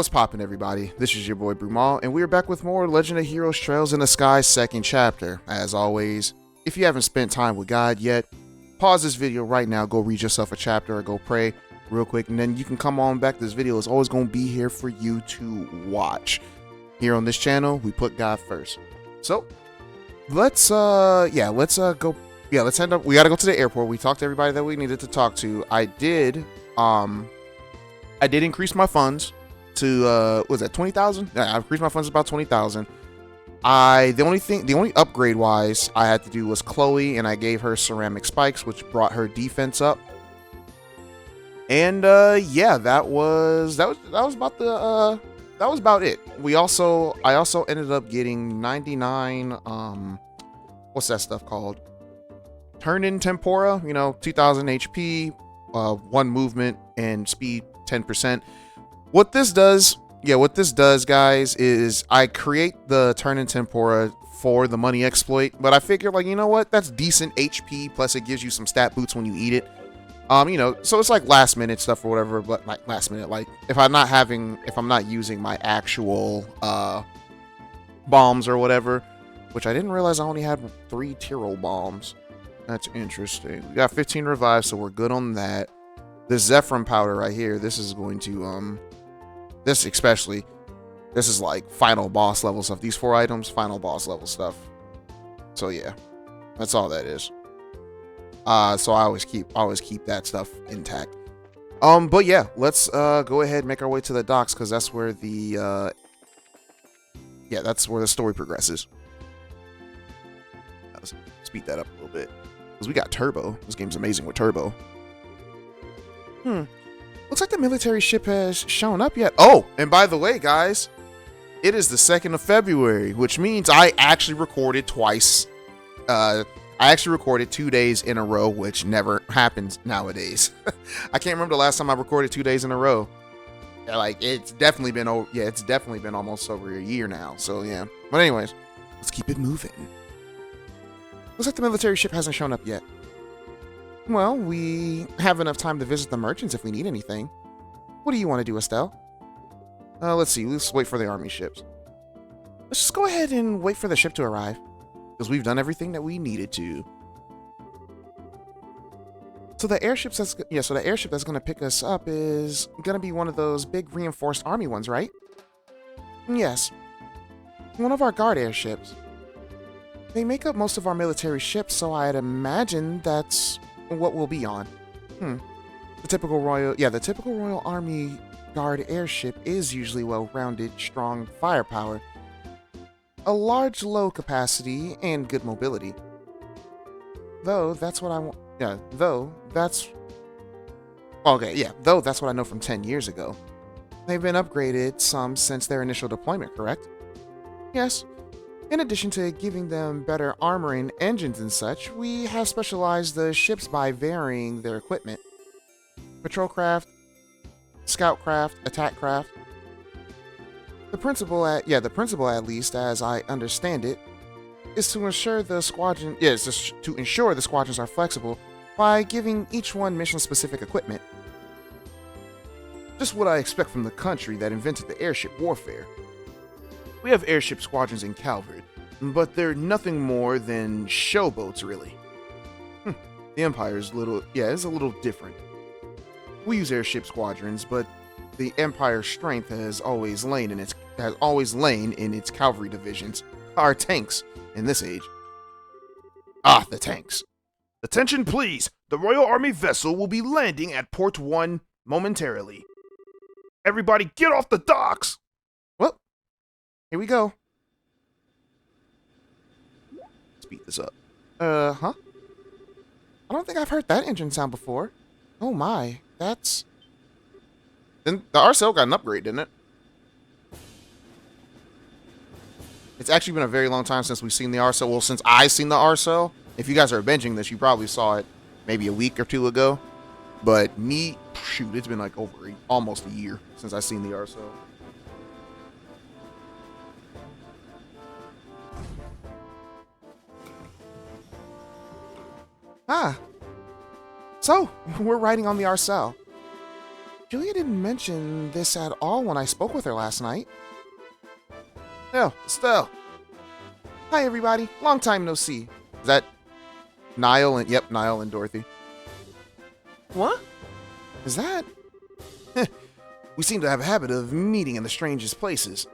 What's poppin', everybody? This is your boy Brumal, and we are back with more Legend of Heroes Trails in the Sky second chapter. As always, if you haven't spent time with God yet, pause this video right now, go read yourself a chapter or go pray real quick, and then you can come on back. This video is always going to be here for you to watch. Here on this channel, we put God first. So, let's head up. We got to go to the airport. We talked to everybody that we needed to talk to. I did increase my funds to what was that, 20,000? Yeah, I increased my funds to about 20,000. The only upgrade wise I had to do was Chloe, and I gave her ceramic spikes, which brought her defense up. And yeah, that was about it. I also ended up getting 99 what's that stuff called? Turn-in tempora, 2000 HP, 1 movement and speed 10%. What this does, guys, is I create the turn-in tempora for the money exploit, but I figured, like, you know what, that's decent HP, plus it gives you some stat boots when you eat it. So it's like last minute stuff or whatever, but like last minute, like if I'm not using my actual bombs or whatever, which I didn't realize I only had 3 Tyrol bombs. That's interesting. We got 15 revives, so we're good on that. This Zephyrin powder right here, this is going to this is like final boss level stuff. These 4 items, final boss level stuff. So yeah, that's all that is. So I always keep that stuff intact. But yeah, let's go ahead and make our way to the docks, because that's where the story progresses. Let's speed that up a little bit, because we got turbo. This game's amazing with turbo. Looks like the military ship has shown up yet. Oh, and by the way, guys, it is the 2nd of February, which means I actually recorded twice. I actually recorded 2 days in a row, which never happens nowadays. I can't remember the last time I recorded 2 days in a row. Like, it's definitely been almost over a year now. So yeah. But anyways, let's keep it moving. Looks like the military ship hasn't shown up yet. Well, we have enough time to visit the merchants if we need anything. What do you want to do, Estelle? Let's see. Let's wait for the army ships. Let's just go ahead and wait for the ship to arrive, because we've done everything that we needed to. So the airship that's going to pick us up is going to be one of those big reinforced army ones, right? Yes. One of our guard airships. They make up most of our military ships, so I'd imagine that's what we'll be on. The typical Royal Army Guard airship is usually well-rounded, strong firepower, a large low capacity, and good mobility. Though that's what I want. Though that's what I know from 10 years ago. They've been upgraded some since their initial deployment, correct? Yes. In addition to giving them better armor and engines and such, we have specialized the ships by varying their equipment. Patrol craft, scout craft, attack craft. The principle, at least as I understand it, is to ensure the squadrons are flexible by giving each one mission-specific equipment. Just what I expect from the country that invented the airship warfare. We have airship squadrons in Calvert, but they're nothing more than showboats, really. The Empire is a little different. We use airship squadrons, but the Empire's strength has always lain in its cavalry divisions, our tanks, in this age. Ah, the tanks. Attention, please. The Royal Army vessel will be landing at Port 1 momentarily. Everybody get off the docks! Well, here we go. Speed this up. Huh? I don't think I've heard that engine sound before. Oh my, that's... Then the RSL got an upgrade, didn't it? It's actually been a very long time since we've seen the RSL. Well, since I've seen the RSL. If you guys are binging this, you probably saw it maybe a week or 2 ago. But me, shoot, it's been like almost a year since I've seen the RSL. Ah. So, we're riding on the RSL. Julia didn't mention this at all when I spoke with her last night. Oh, Estelle. Hi, everybody. Long time no see. Is that Niall and... Yep, Niall and Dorothy. What? Is that... We seem to have a habit of meeting in the strangest places.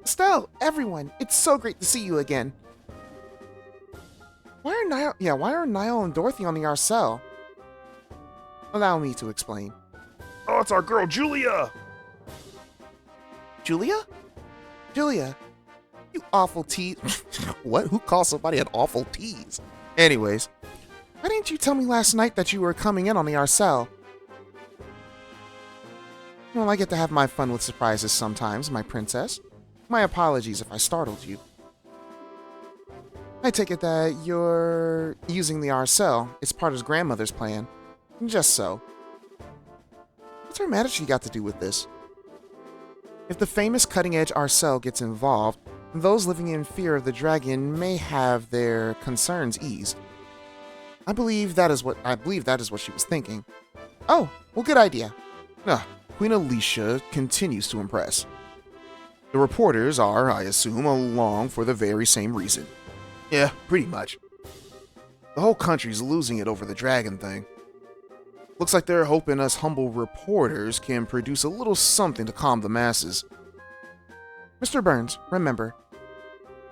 Estelle, everyone, it's so great to see you again. Why are Niall and Dorothy on the Arcel? Allow me to explain. Oh, it's our girl, Julia! Julia? Julia, you awful tease. What? Who calls somebody an awful tease? Anyways, why didn't you tell me last night that you were coming in on the Arcel? Well, I get to have my fun with surprises sometimes, my princess. My apologies if I startled you. I take it that you're using the Arcel. It's part of his grandmother's plan. Just so. What's Her Majesty got to do with this? If the famous cutting-edge Arcel gets involved, those living in fear of the dragon may have their concerns eased. I believe that is what she was thinking. Oh, well, good idea. Queen Alicia continues to impress. The reporters are, I assume, along for the very same reason. Yeah, pretty much. The whole country's losing it over the dragon thing. Looks like they're hoping us humble reporters can produce a little something to calm the masses. Mr. Burns, remember.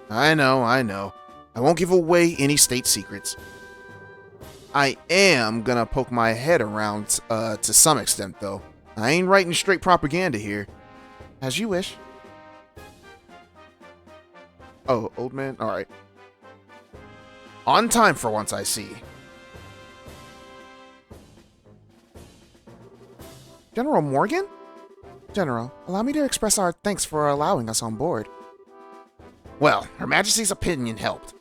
I know. I won't give away any state secrets. I am gonna poke my head around to some extent, though. I ain't writing straight propaganda here. As you wish. Oh, old man? Alright. On time for once, I see. General Morgan? General, allow me to express our thanks for allowing us on board. Well, Her Majesty's opinion helped.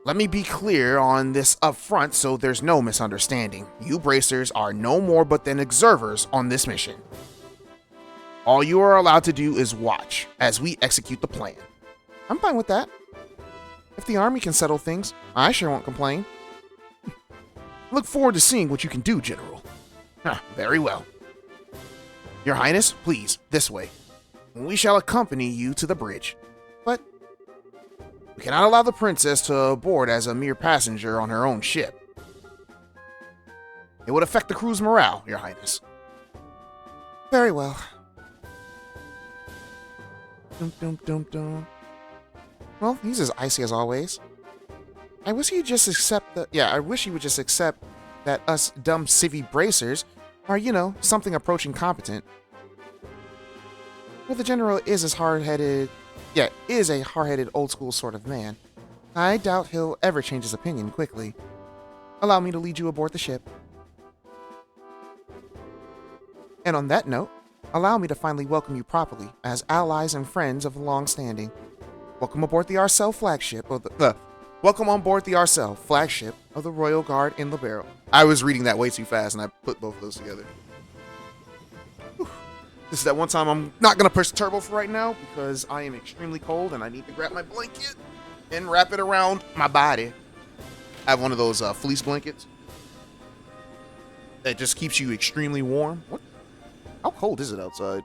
Let me be clear on this up front so there's no misunderstanding. You bracers are no more but than observers on this mission. All you are allowed to do is watch as we execute the plan. I'm fine with that. If the army can settle things, I sure won't complain. Look forward to seeing what you can do, General. Very well. Your Highness, please, this way. We shall accompany you to the bridge. But we cannot allow the princess to board as a mere passenger on her own ship. It would affect the crew's morale, Your Highness. Very well. Dum dum dum dum. Well, he's as icy as always. I wish he'd just accept that. Yeah, I wish he would just accept that us dumb civvy bracers are, something approaching competent. Well, the general is as hard-headed. Yeah, is a hard-headed old-school sort of man. I doubt he'll ever change his opinion quickly. Allow me to lead you aboard the ship. And on that note, allow me to finally welcome you properly as allies and friends of long standing. Welcome aboard the Arcel flagship of Welcome on board the Arcel, flagship of the Royal Guard in the Barrel. I was reading that way too fast and I put both of those together. Whew. This is that one time I'm not going to push the turbo for right now because I am extremely cold and I need to grab my blanket and wrap it around my body. I have one of those fleece blankets that just keeps you extremely warm. What? How cold is it outside?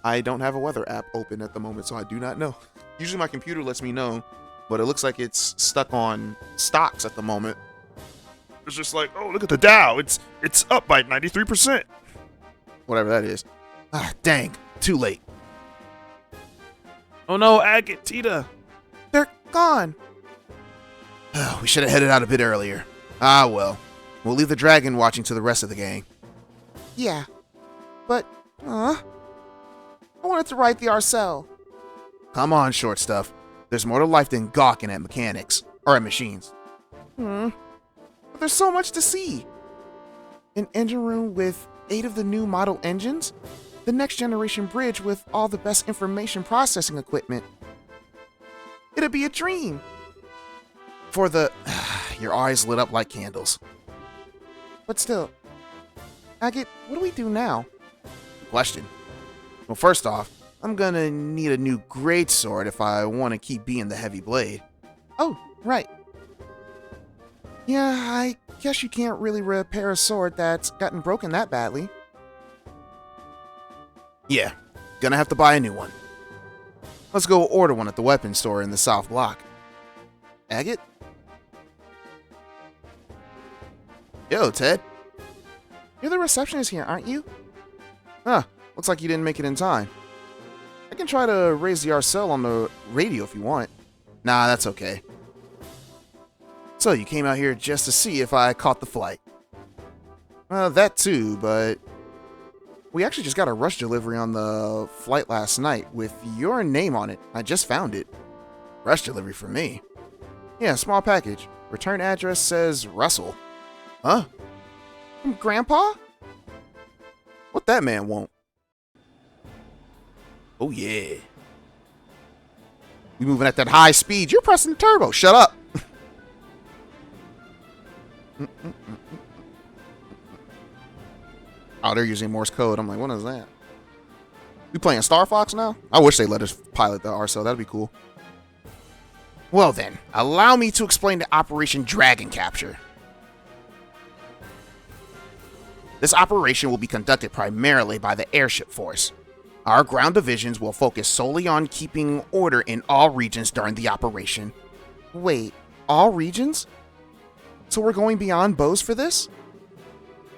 I don't have a weather app open at the moment, so I do not know. Usually my computer lets me know, but it looks like it's stuck on stocks at the moment. It's just like, oh, look at the Dow. It's up by 93%. Whatever that is. Ah, dang. Too late. Oh no, Agate, Tita. They're gone. We should have headed out a bit earlier. Ah, well. We'll leave the dragon watching to the rest of the gang. Yeah. But, I wanted to ride the Arcel. Come on, short stuff. There's more to life than gawking at mechanics. Or at machines. But there's so much to see. An engine room with 8 of the new model engines. The next generation bridge with all the best information processing equipment. It'd be a dream. For the... Your eyes lit up like candles. But still. Agate, what do we do now? Good question. Well, first off, I'm gonna need a new greatsword if I want to keep being the heavy blade. Oh, right. Yeah, I guess you can't really repair a sword that's gotten broken that badly. Yeah, gonna have to buy a new one. Let's go order one at the weapons store in the South Block. Agate? Yo, Ted. You're the receptionist here, aren't you? Huh, looks like you didn't make it in time. I can try to raise the RSL on the radio if you want. Nah, that's okay. So you came out here just to see if I caught the flight. That too, but we actually just got a rush delivery on the flight last night with your name on it. I just found it. Rush delivery for me? Yeah, small package. Return address says Russell. Huh? From Grandpa? What that man want? Oh yeah. We moving at that high speed. You're pressing the turbo. Shut up. Oh, they're using Morse code. I'm like, what is that? We playing Star Fox now? I wish they let us pilot the RSL. That'd be cool. Well then, allow me to explain the Operation Dragon Capture. This operation will be conducted primarily by the airship force. Our ground divisions will focus solely on keeping order in all regions during the operation. Wait, all regions? So we're going beyond Bose for this?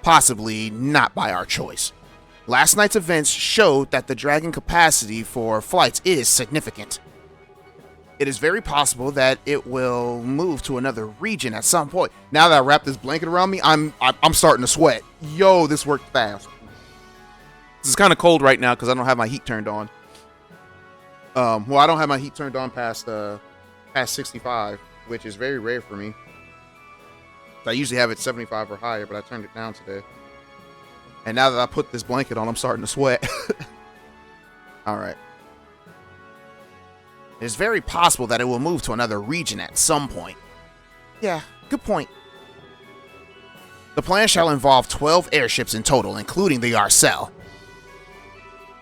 Possibly not by our choice. Last night's events showed that the Dragon capacity for flights is significant. It is very possible that it will move to another region at some point. Now that I wrap this blanket around me, I'm starting to sweat. Yo, this worked fast. This is kind of cold right now because I don't have my heat turned on. Well, I don't have my heat turned on past 65, which is very rare for me. I usually have it 75 or higher, but I turned it down today. And now that I put this blanket on, I'm starting to sweat. All right. It is very possible that it will move to another region at some point. Yeah, good point. The plan shall involve 12 airships in total, including the RSL.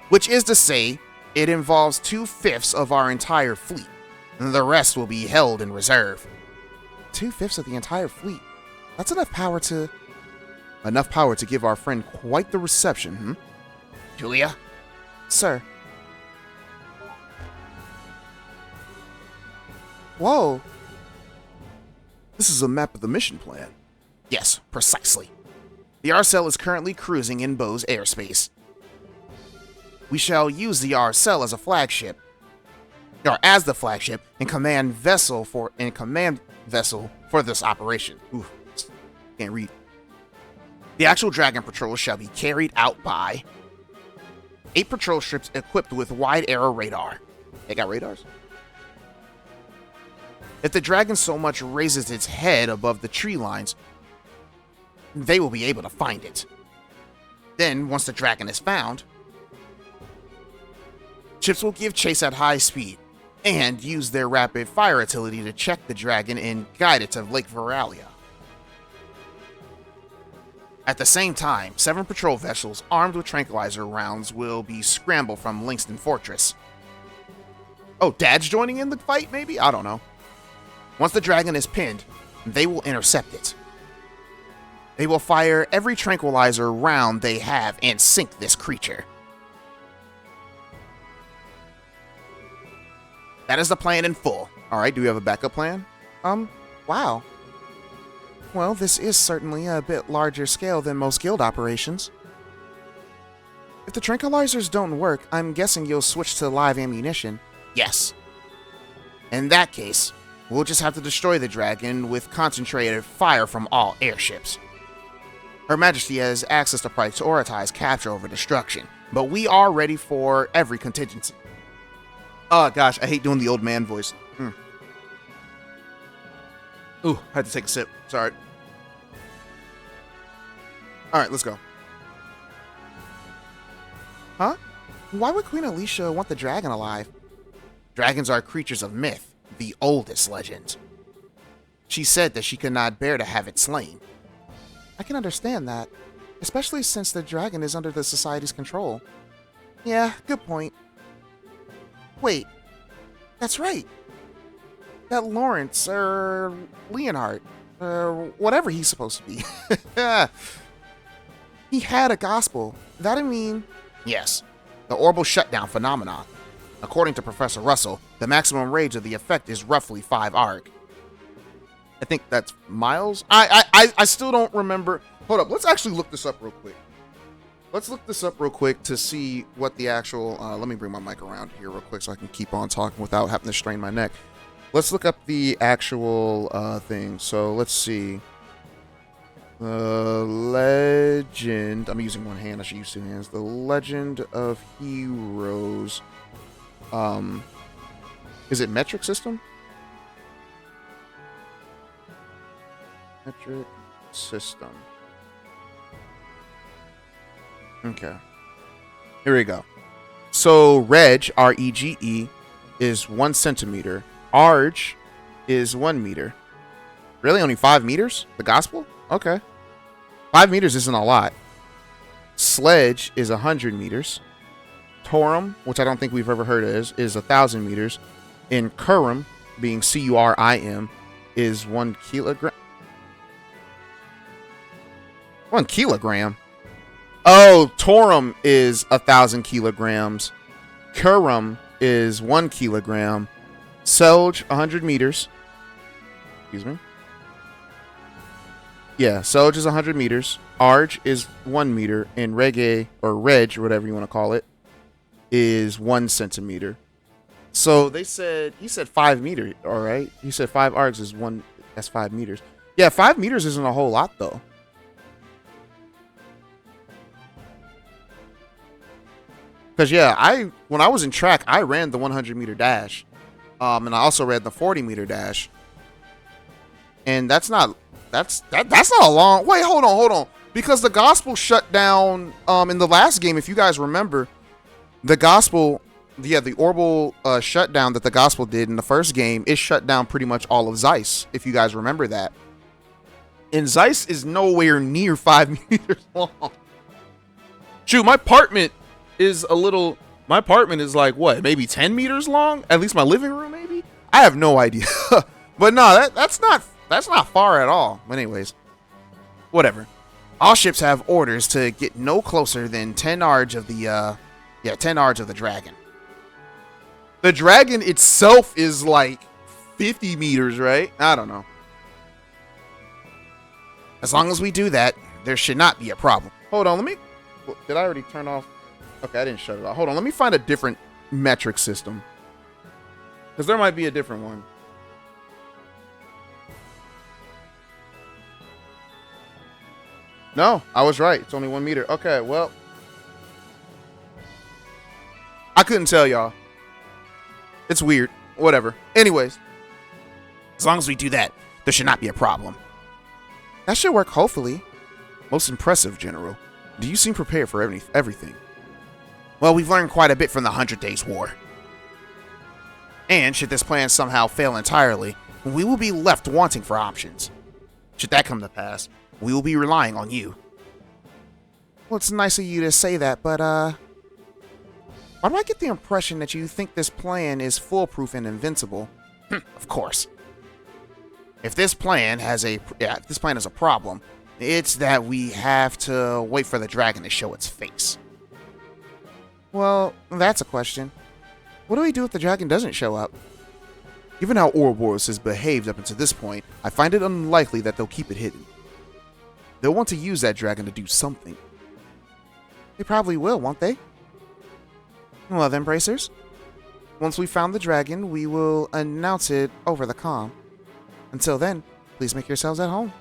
Which is to say, it involves 2/5 of our entire fleet. And the rest will be held in reserve. 2/5 of the entire fleet? That's enough power to... Enough power to give our friend quite the reception, hmm? Julia? Sir. Whoa. This is a map of the mission plan. Yes, precisely. The RSL is currently cruising in Bose airspace. We shall use the RSL as a flagship, or as the flagship and command vessel for this operation. Ooh, can't read. The actual Dragon patrol shall be carried out by 8 patrol ships equipped with wide arrow radar. They got radars? If the Dragon so much raises its head above the tree lines, they will be able to find it. Then, once the Dragon is found, ships will give chase at high speed and use their rapid fire artillery to check the Dragon and guide it to Lake Wereian. At the same time, 7 patrol vessels armed with tranquilizer rounds will be scrambled from Lingston Fortress. Oh, Dad's joining in the fight, maybe? I don't know. Once the Dragon is pinned, they will intercept it. They will fire every tranquilizer round they have and sink this creature. That is the plan in full. Alright, do we have a backup plan? Wow. Well, this is certainly a bit larger scale than most guild operations. If the tranquilizers don't work, I'm guessing you'll switch to live ammunition. Yes. In that case, we'll just have to destroy the Dragon with concentrated fire from all airships. Her Majesty has access to prioritize capture over destruction, but we are ready for every contingency. Oh gosh, I hate doing the old man voice. Ooh, I had to take a sip. Sorry. Alright, let's go. Huh? Why would Queen Alicia want the Dragon alive? Dragons are creatures of myth, the oldest legend. She said that she could not bear to have it slain. I can understand that, especially since the Dragon is under the Society's control. Yeah, good point. Wait, that's right. That Lawrence, Leonhardt, whatever he's supposed to be. He had a gospel. That'd mean, yes, the orbital shutdown phenomenon. According to Professor Russell, the maximum range of the effect is roughly 5 arc. I think that's miles. I still don't remember. Hold up, let's actually look this up real quick. Let's look this up real quick to see what the actual. Let me bring my mic around here real quick so I can keep on talking without having to strain my neck. Let's look up the actual thing. So let's see. The legend. I'm using one hand. I should use two hands. The Legend of Heroes. Is it metric system? Metric system. Okay. Here we go. So reg, R-E-G-E, is 1 centimeter. Arg is 1 meter. Really? Only 5 meters? The gospel? Okay. 5 meters isn't a lot. Sledge is 100 meters. Torum, which I don't think we've ever heard of, is 1,000 meters. And Curum, being C-U-R-I-M, is 1 kilogram. 1 kilogram? Oh, Torum is 1,000 kilograms. Curum is 1 kilogram. Selge, 100 meters. Excuse me. Yeah, Selge is 100 meters. Arg is 1 meter. And Reggae, or Reg, or whatever you want to call it, is 1 centimeter. So they said, he said 5 meters, all right? He said 5 args is 1, that's 5 meters. Yeah, 5 meters isn't a whole lot, though. Because, yeah, when I was in track, I ran the 100-meter dash. And I also ran the 40-meter dash. And that's not a long... Wait, hold on. Because the gospel shut down in the last game, if you guys remember, the gospel... Yeah, the orbital shutdown that the gospel did in the first game, it shut down pretty much all of Zeiss, if you guys remember that. And Zeiss is nowhere near 5 meters long. Shoot, my apartment is like, what, maybe 10 meters long? At least my living room, maybe? I have no idea. But no, that's not far at all. Anyways, whatever. All ships have orders to get no closer than 10 arg of the 10 arg of the dragon. The dragon itself is like 50 meters, right? I don't know. As long as we do that, there should not be a problem. Hold on, did I already turn off? Okay, I didn't shut it off. Hold on, let me find a different metric system. Because there might be a different one. No, I was right. It's only 1 meter. Okay, well. I couldn't tell y'all. It's weird. Whatever. Anyways. As long as we do that, there should not be a problem. That should work, hopefully. Most impressive, General. Do you seem prepared for everything? Well, we've learned quite a bit from the 100 Days War. And should this plan somehow fail entirely, we will be left wanting for options. Should that come to pass, we will be relying on you. Well, it's nice of you to say that, but, why do I get the impression that you think this plan is foolproof and invincible? Of course. If this plan has a problem, it's that we have to wait for the dragon to show its face. Well, that's a question. What do we do if the dragon doesn't show up? Given how Ouroboros has behaved up until this point, I find it unlikely that they'll keep it hidden. They'll want to use that dragon to do something. They probably will, won't they? Well then, Bracers. Once we've found the dragon, we will announce it over the comm. Until then, please make yourselves at home.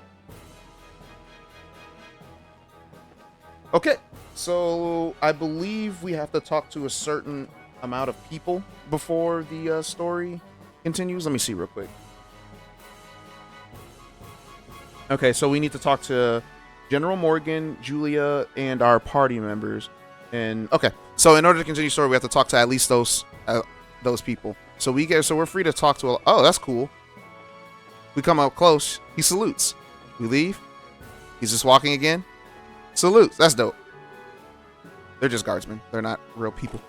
Okay, so I believe we have to talk to a certain amount of people before the story continues. Let me see real quick. Okay, so we need to talk to General Morgan, Julia, and our party members. And okay, so in order to continue the story, we have to talk to at least those people. So we're free to talk to. Oh, that's cool. We come up close. He salutes. We leave. He's just walking again. Salutes. That's dope. They're just guardsmen. They're not real people.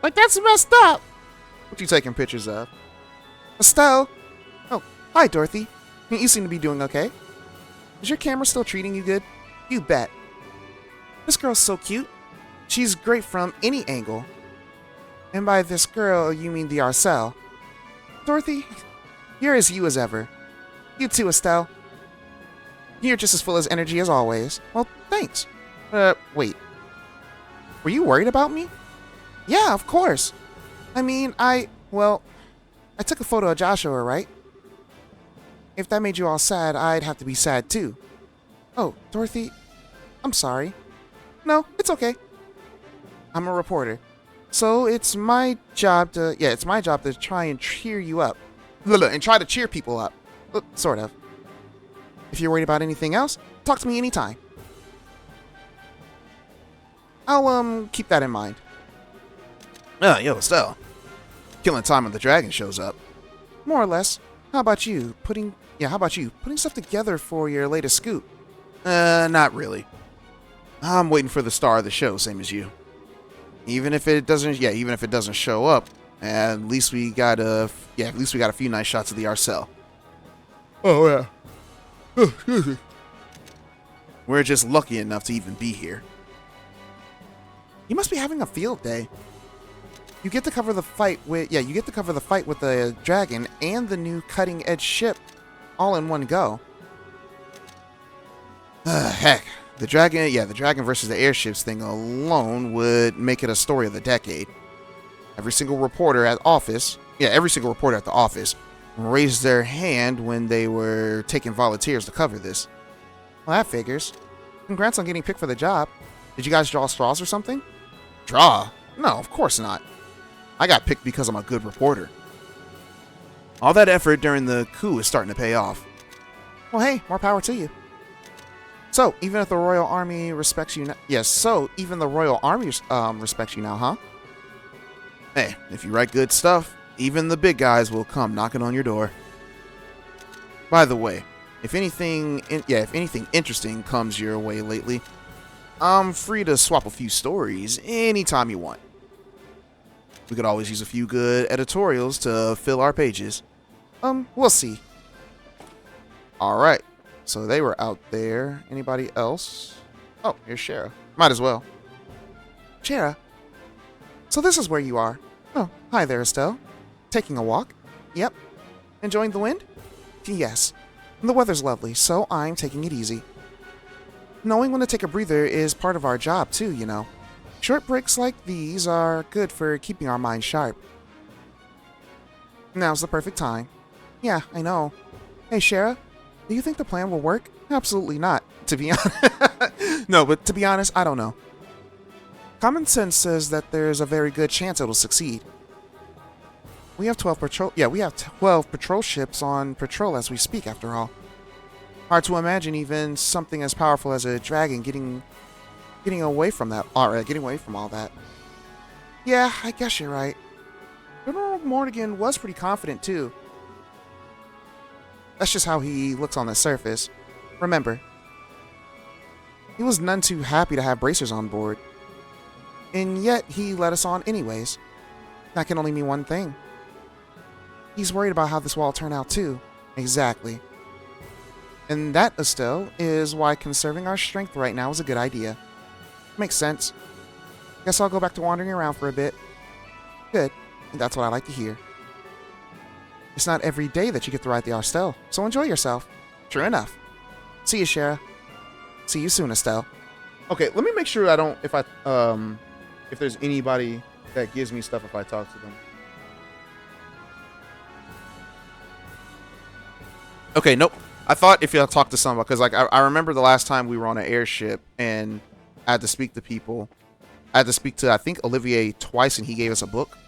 Like, that's messed up. What you taking pictures of? Estelle. Oh, hi, Dorothy. You seem to be doing okay. Is your camera still treating you good? You bet. This girl's so cute. She's great from any angle. And by this girl, you mean the Arcel. Dorothy, you're as you as ever. You too, Estelle. You're just as full as energy as always. Well, thanks. Wait. Were you worried about me? Yeah, of course. I mean, I took a photo of Joshua, right? If that made you all sad, I'd have to be sad too. Oh, Dorothy, I'm sorry. No, it's okay. I'm a reporter. So it's my job to try and cheer you up. And try to cheer people up. Sort of. If you're worried about anything else, talk to me anytime. I'll, keep that in mind. Yo, Estelle. Killing time when the dragon shows up. More or less. How about you? Putting stuff together for your latest scoop? Not really. I'm waiting for the star of the show, same as you. Even if it doesn't show up, at least we got a few nice shots of the Arcel. Oh, yeah. Excuse me. We're just lucky enough to even be here. You must be having a field day. You get to cover the fight with the dragon and the new cutting-edge ship all in one go. Heck, the dragon versus the airships thing alone would make it a story of the decade. Every single reporter at the office raised their hand when they were taking volunteers to cover this. Well, that figures. Congrats on getting picked for the job. Did you guys draw straws or something? Draw? No, of course not. I got picked because I'm a good reporter. All that effort during the coup is starting to pay off. Well, hey, more power to you. So, even if the Royal Army respects you now... Yes, so, even the Royal Army respects you now, huh? Hey, if you write good stuff, even the big guys will come knocking on your door. By the way, if anything interesting comes your way lately, I'm free to swap a few stories anytime you want. We could always use a few good editorials to fill our pages. We'll see. Alright, so they were out there. Anybody else? Oh, here's Shara. Might as well. Shara, so this is where you are. Oh, hi there, Estelle. Taking a walk? Yep. Enjoying the wind? Yes. The weather's lovely, so I'm taking it easy. Knowing when to take a breather is part of our job, too, you know. Short breaks like these are good for keeping our minds sharp. Now's the perfect time. Yeah, I know. Hey, Shara, do you think the plan will work? Absolutely not, to be honest. No, but to be honest, I don't know. Common sense says that there's a very good chance it'll succeed. We have 12 patrol ships on patrol as we speak, after all. Hard to imagine even something as powerful as a dragon getting away from all that. Yeah, I guess you're right. General Morgan was pretty confident too. That's just how he looks on the surface. Remember, he was none too happy to have bracers on board. And yet he let us on anyways. That can only mean one thing. He's worried about how this will all turn out too. Exactly. And that, Estelle, is why conserving our strength right now is a good idea. Makes sense. Guess I'll go back to wandering around for a bit. Good. That's what I like to hear. It's not every day that you get to ride the Arcel, so enjoy yourself. True enough. See you, Shara. See you soon, Estelle. Okay, let me make sure if there's anybody that gives me stuff if I talk to them. Okay, nope. I thought if you talk to somebody, because like I remember the last time we were on an airship and I had to speak to people. I had to speak to, I think, Olivier twice, and he gave us a book.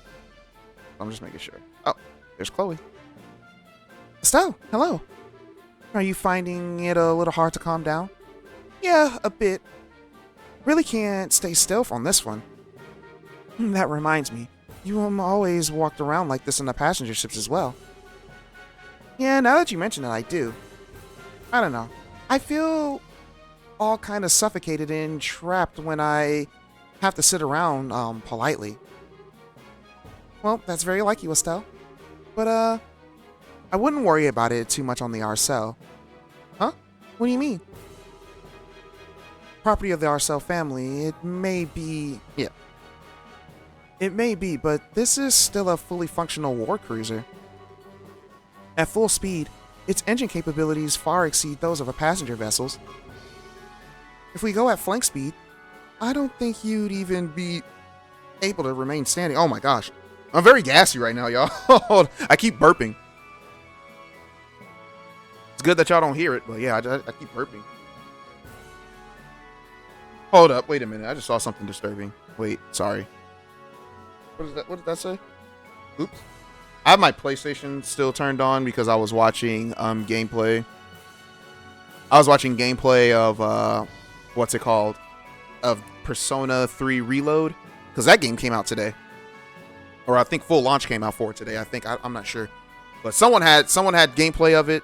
I'm just making sure. Oh, there's Chloe. Estelle, hello. Are you finding it a little hard to calm down? Yeah, a bit. Really can't stay still on this one. That reminds me, you always walked around like this in the passenger ships as well. Yeah, now that you mention it, I do. I don't know. I feel all kind of suffocated and trapped when I have to sit around politely. Well, that's very like you, Estelle. But, I wouldn't worry about it too much on the Arcel. Huh? What do you mean? Property of the Arcel family, it may be... Yeah. It may be, but this is still a fully functional war cruiser. At full speed, its engine capabilities far exceed those of a passenger vessel's. If we go at flank speed, I don't think you'd even be able to remain standing. Oh my gosh. I'm very gassy right now, y'all. I keep burping. It's good that y'all don't hear it, but yeah, I keep burping. Hold up, wait a minute. I just saw something disturbing. Wait, sorry. What is that? What did that say? Oops. I have my PlayStation still turned on because I was watching gameplay. I was watching gameplay of what's it called? Of Persona 3 Reload, because that game came out today. Or I think full launch came out for it today. I think I'm not sure. But someone had gameplay of it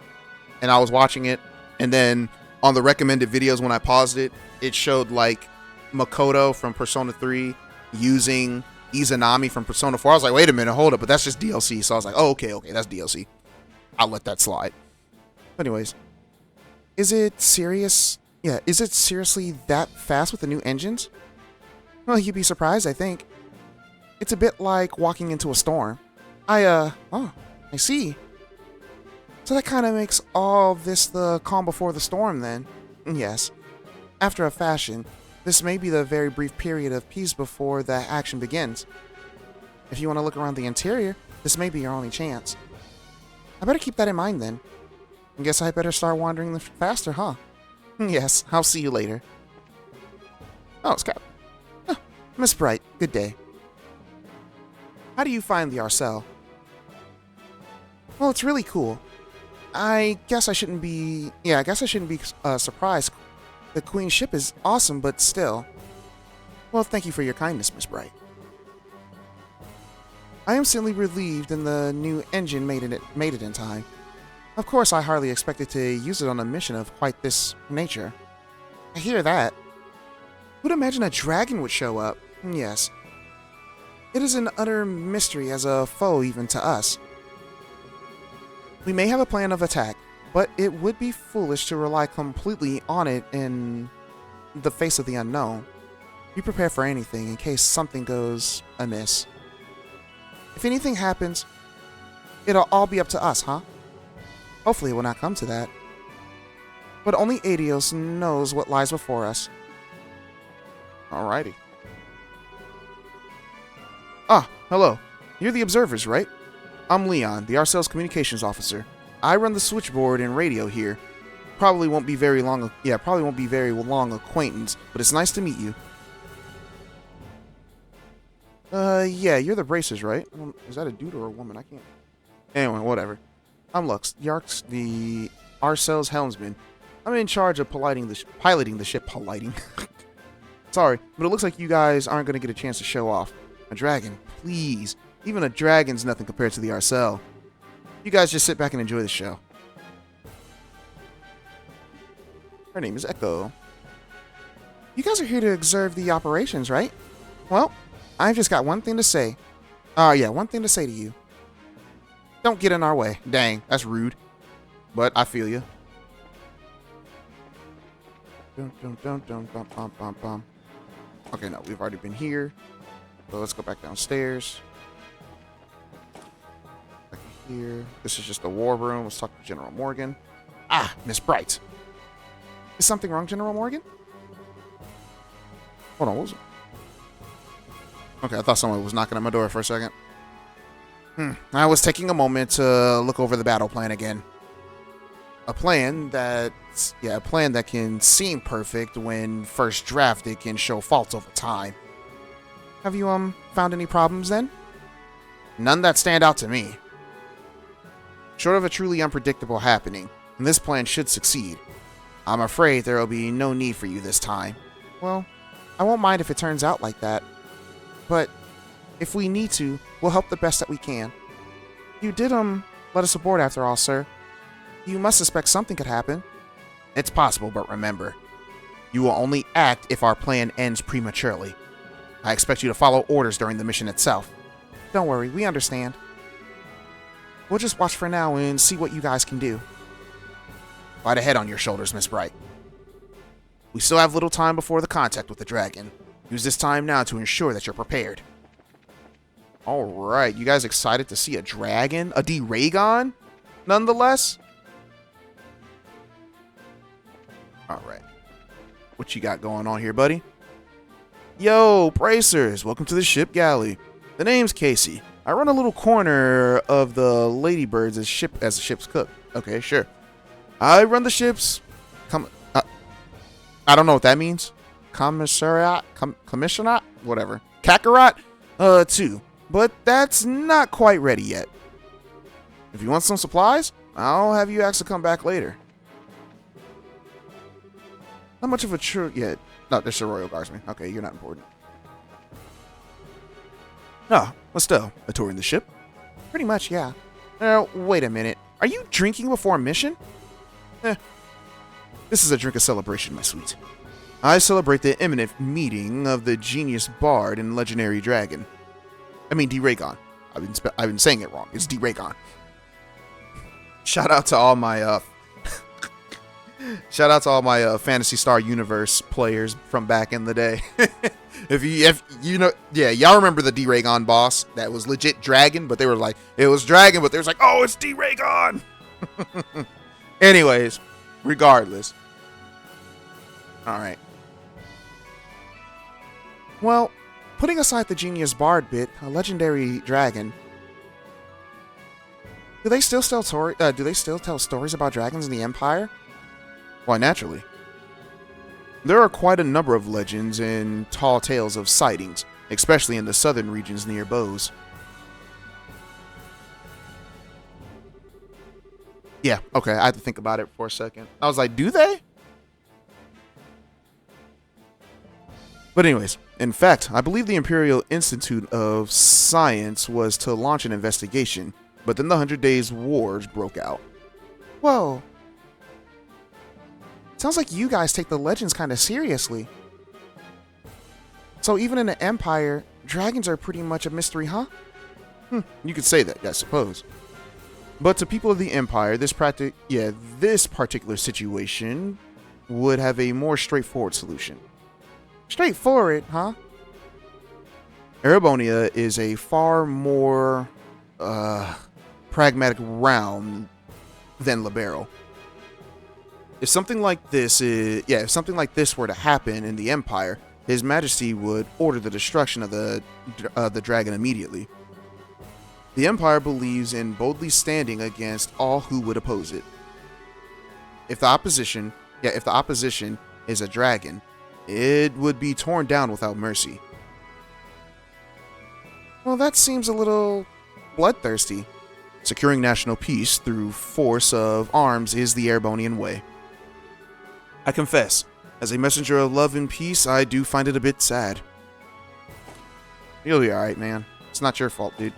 and I was watching it, and then on the recommended videos when I paused it, it showed like Makoto from Persona 3 using Izanami from Persona 4. I was like, wait a minute, hold up, but that's just DLC. So I was like, oh, okay, that's DLC. I'll let that slide. Anyways, is it serious? Yeah, is it seriously that fast with the new engines? Well, you'd be surprised, I think. It's a bit like walking into a storm. Oh, I see. So that kind of makes all this the calm before the storm, then. Yes. After a fashion, this may be the very brief period of peace before the action begins. If you want to look around the interior, this may be your only chance. I better keep that in mind, then. I guess I better start wandering faster, huh? Yes, I'll see you later. Oh, it's Cap. Oh, Miss Bright, good day. How do you find the Arcel? Well, it's really cool. I guess I shouldn't be surprised. The Queen's ship is awesome, but still. Well, thank you for your kindness, Miss Bright. I am simply relieved in the new engine made it in time. Of course, I hardly expected to use it on a mission of quite this nature. I hear that. Who'd imagine a dragon would show up? Yes. It is an utter mystery as a foe even to us. We may have a plan of attack, but it would be foolish to rely completely on it in the face of the unknown. Be prepared for anything in case something goes amiss. If anything happens, it'll all be up to us, huh? Hopefully it will not come to that. But only Adios knows what lies before us. Alrighty. Ah, hello. You're the observers, right? I'm Leon, the Arcel's communications officer. I run the switchboard and radio here. Probably won't be very long acquaintance, but it's nice to meet you. Yeah, you're the bracers, right? Is that a dude or a woman? I can't. Anyway, whatever. I'm Lux, the Arcel's helmsman. I'm in charge of piloting the ship. Sorry, but it looks like you guys aren't going to get a chance to show off. A dragon, please. Even a dragon's nothing compared to the Arcel. You guys just sit back and enjoy the show. Her name is Echo. You guys are here to observe the operations, right? Well, I've just got one thing to say. One thing to say to you. Don't get in our way. Dang, that's rude. But I feel you. Okay, no, we've already been here. So let's go back downstairs. Back here. This is just the war room. Let's talk to General Morgan. Ah, Miss Bright. Is something wrong, General Morgan? Hold on, what was it? Okay, I thought someone was knocking at my door for a second. I was taking a moment to look over the battle plan again. A plan that can seem perfect when first drafted can show faults over time. Have you, found any problems then? None that stand out to me. Short of a truly unpredictable happening, this plan should succeed. I'm afraid there will be no need for you this time. Well, I won't mind if it turns out like that. But if we need to, we'll help the best that we can. You did, let us aboard after all, sir. You must suspect something could happen. It's possible, but remember, you will only act if our plan ends prematurely. I expect you to follow orders during the mission itself. Don't worry, we understand. We'll just watch for now and see what you guys can do. Quite a head on your shoulders, Miss Bright. We still have little time before the contact with the dragon. Use this time now to ensure that you're prepared. Alright, you guys excited to see a dragon? A D-Ragon? Nonetheless? Alright. What you got going on here, buddy? Yo, Bracers! Welcome to the ship galley. The name's Casey. I run a little corner of the Ladybirds as a ship's cook. Okay, sure. I run the ship's... I don't know what that means. Commissariat? Commissioner? Whatever. Kakarot? Too. But that's not quite ready yet. If you want some supplies, I'll have you actually come back later. Not much of a true yet. No, there's a Royal Guardsman. Okay, you're not important. No, but still, a tour in the ship? Pretty much, yeah. Now, wait a minute. Are you drinking before a mission? This is a drink of celebration, my sweet. I celebrate the imminent meeting of the genius bard and legendary dragon. I mean, D-Ragon. I've been saying it wrong. It's D-Ragon. Shout out to all my Phantasy Star Universe players from back in the day. if you know, yeah, y'all remember the D-Ragon boss that was legit dragon, but they were like, it was dragon, but they was like, oh, it's D-Ragon. Anyways, regardless. All right. Well, putting aside the genius bard bit, a legendary dragon. Do they still tell stories about dragons in the Empire? Why, naturally. There are quite a number of legends and tall tales of sightings, especially in the southern regions near Bose. Yeah, okay, I had to think about it for a second. I was like, do they? But anyways, in fact, I believe the Imperial Institute of Science was to launch an investigation, but then the 100 Days Wars broke out. Whoa. Sounds like you guys take the legends kind of seriously. So even in the Empire, dragons are pretty much a mystery, huh? You could say that, I suppose. But to people of the Empire, this particular situation would have a more straightforward solution. Straightforward, huh? Erebonia is a far more pragmatic realm than Libero. If something like this were to happen in the Empire, His Majesty would order the destruction of the dragon immediately. The Empire believes in boldly standing against all who would oppose it. If the opposition is a dragon, it would be torn down without mercy. Well, that seems a little bloodthirsty. Securing national peace through force of arms is the Erebonian way. I confess, as a messenger of love and peace, I do find it a bit sad. You'll be alright, man. It's not your fault, dude.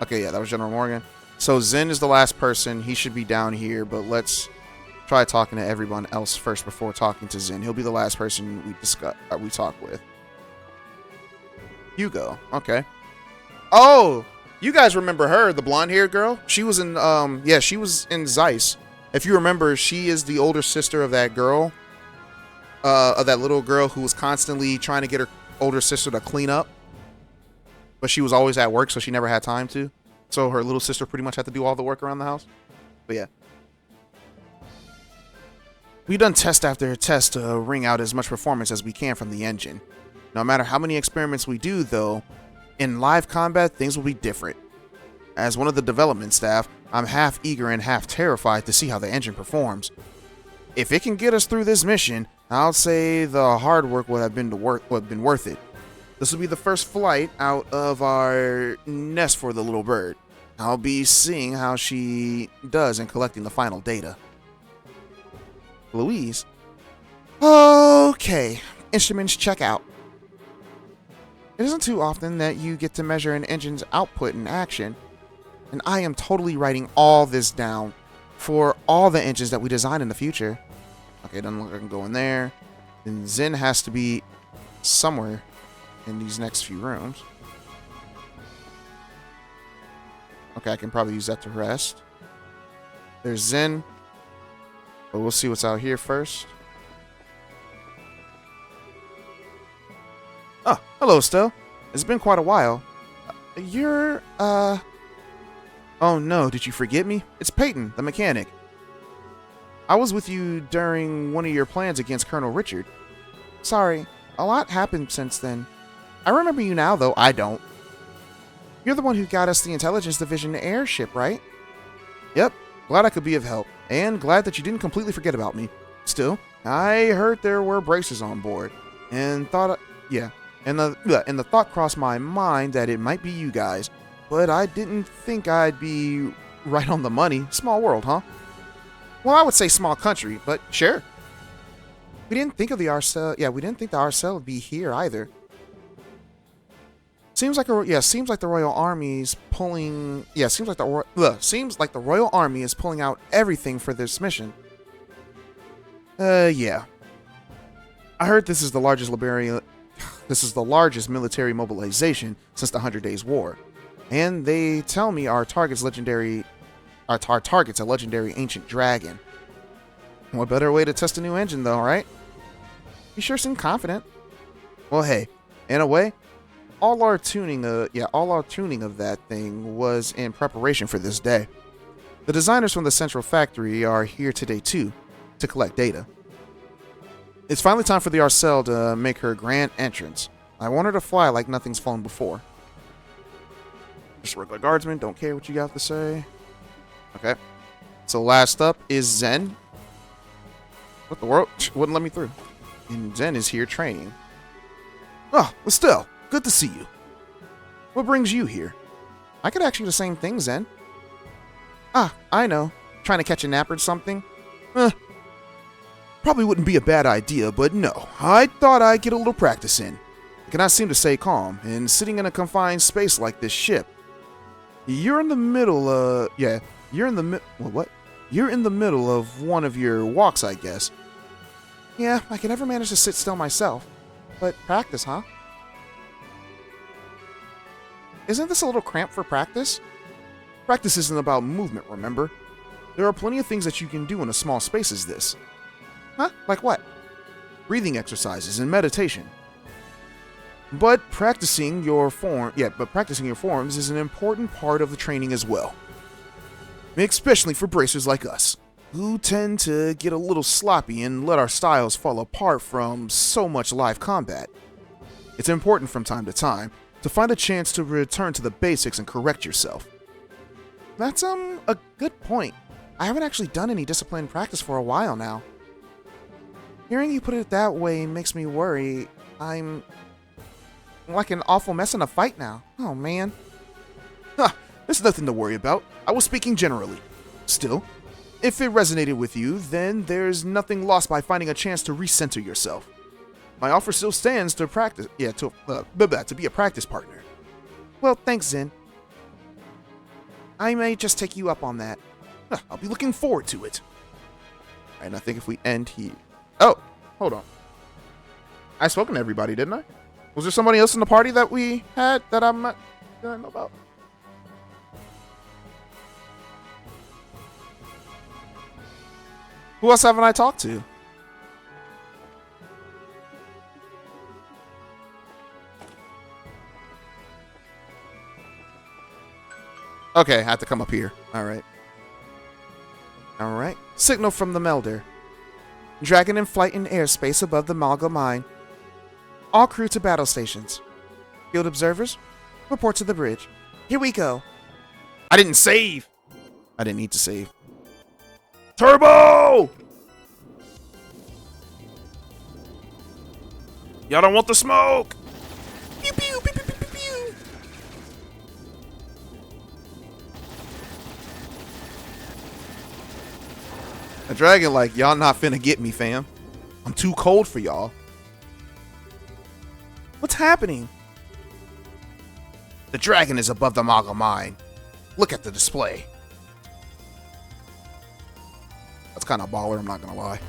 Okay, yeah, that was General Morgan. So Zen is the last person. He should be down here, but let's try talking to everyone else first before talking to Zen. He'll be the last person we talk with. Hugo. Okay. Oh, you guys remember her, the blonde-haired girl? She was in she was in Zeiss. If you remember, she is the older sister of that girl, of that little girl who was constantly trying to get her older sister to clean up. But she was always at work, so she never had time to. So her little sister pretty much had to do all the work around the house. But yeah. We've done test after test to wring out as much performance as we can from the engine. No matter how many experiments we do, though, in live combat, things will be different. As one of the development staff, I'm half eager and half terrified to see how the engine performs. If it can get us through this mission, I'll say the hard work would have been worth it. This will be the first flight out of our nest for the little bird. I'll be seeing how she does in collecting the final data. Louise? Okay, instruments check out. It isn't too often that you get to measure an engine's output in action, and I am totally writing all this down for all the engines that we design in the future. Okay, doesn't look like I can go in there. Then Zen has to be somewhere in these next few rooms. Okay, I can probably use that to rest. There's Zen. But we'll see what's out here first. Oh, hello, Stell. It's been quite a while. You're, Oh no, did you forget me? It's Peyton, the mechanic. I was with you during one of your plans against Colonel Richard. Sorry, a lot happened since then. I remember you now, though I don't. You're the one who got us the Intelligence Division airship, right? Yep, glad I could be of help, and glad that you didn't completely forget about me. Still, I heard there were braces on board, and thought, and the thought crossed my mind that it might be you guys, but I didn't think I'd be right on the money. Small world, huh? Well, I would say small country, but sure. We didn't think of the Arcel. Yeah, we didn't think the Arcel would be here either. Seems like the Royal Army's pulling. Yeah, seems like the Royal Army is pulling out everything for this mission. Yeah. I heard this is the largest military mobilization since the 100 Days War, and they tell me our target's a legendary ancient dragon. What better way to test a new engine, though, right? You sure seem confident. Well, hey, in a way, all our tuning of that thing was in preparation for this day. The designers from the central factory are here today too, to collect data. It's finally time for the Arcel to make her grand entrance. I want her to fly like nothing's flown before. Just a regular guardsman, don't care what you got to say. Okay. So last up is Zen. What the world? Wouldn't let me through. And Zen is here training. Oh, Estelle, good to see you. What brings you here? I could ask you the same thing, Zen. Ah, I know. Trying to catch a nap or something? Probably wouldn't be a bad idea, but no. I thought I'd get a little practice in. I cannot seem to stay calm, and sitting in a confined space like this ship. You're in the middle You're in the middle of one of your walks, I guess. Yeah, I can never manage to sit still myself. But practice, huh? Isn't this a little cramped for practice? Practice isn't about movement, remember? There are plenty of things that you can do in a small space as this. Huh? Like what? Breathing exercises and meditation. But practicing your forms is an important part of the training as well. Especially for bracers like us, who tend to get a little sloppy and let our styles fall apart from so much live combat. It's important from time to time to find a chance to return to the basics and correct yourself. That's a good point. I haven't actually done any disciplined practice for a while now. Hearing you put it that way makes me worry I'm like an awful mess in a fight now. Oh man. Huh, there's nothing to worry about. I was speaking generally. Still, if it resonated with you, then there's nothing lost by finding a chance to recenter yourself. My offer still stands to practice. To be a practice partner. Well, thanks, Zen. I may just take you up on that. I'll be looking forward to it. Alright, and I think if we end here. Oh, hold on. I've spoken to everybody, didn't I? Was there somebody else in the party that we had that I'm not gonna know about? Who else haven't I talked to? Okay, I have to come up here. Alright. Alright. Signal from the melder. Dragon in flight in airspace above the Malga mine. All crew to battle stations. Field observers, report to the bridge. Here we go. I didn't save. I didn't need to save. Turbo! Y'all don't want the smoke. Pew, pew, pew, pew, pew, pew, pew. A dragon like, y'all not finna get me, fam. I'm too cold for y'all. What's happening? The dragon is above the Malga mine. Look at the display. That's kind of baller, I'm not gonna lie.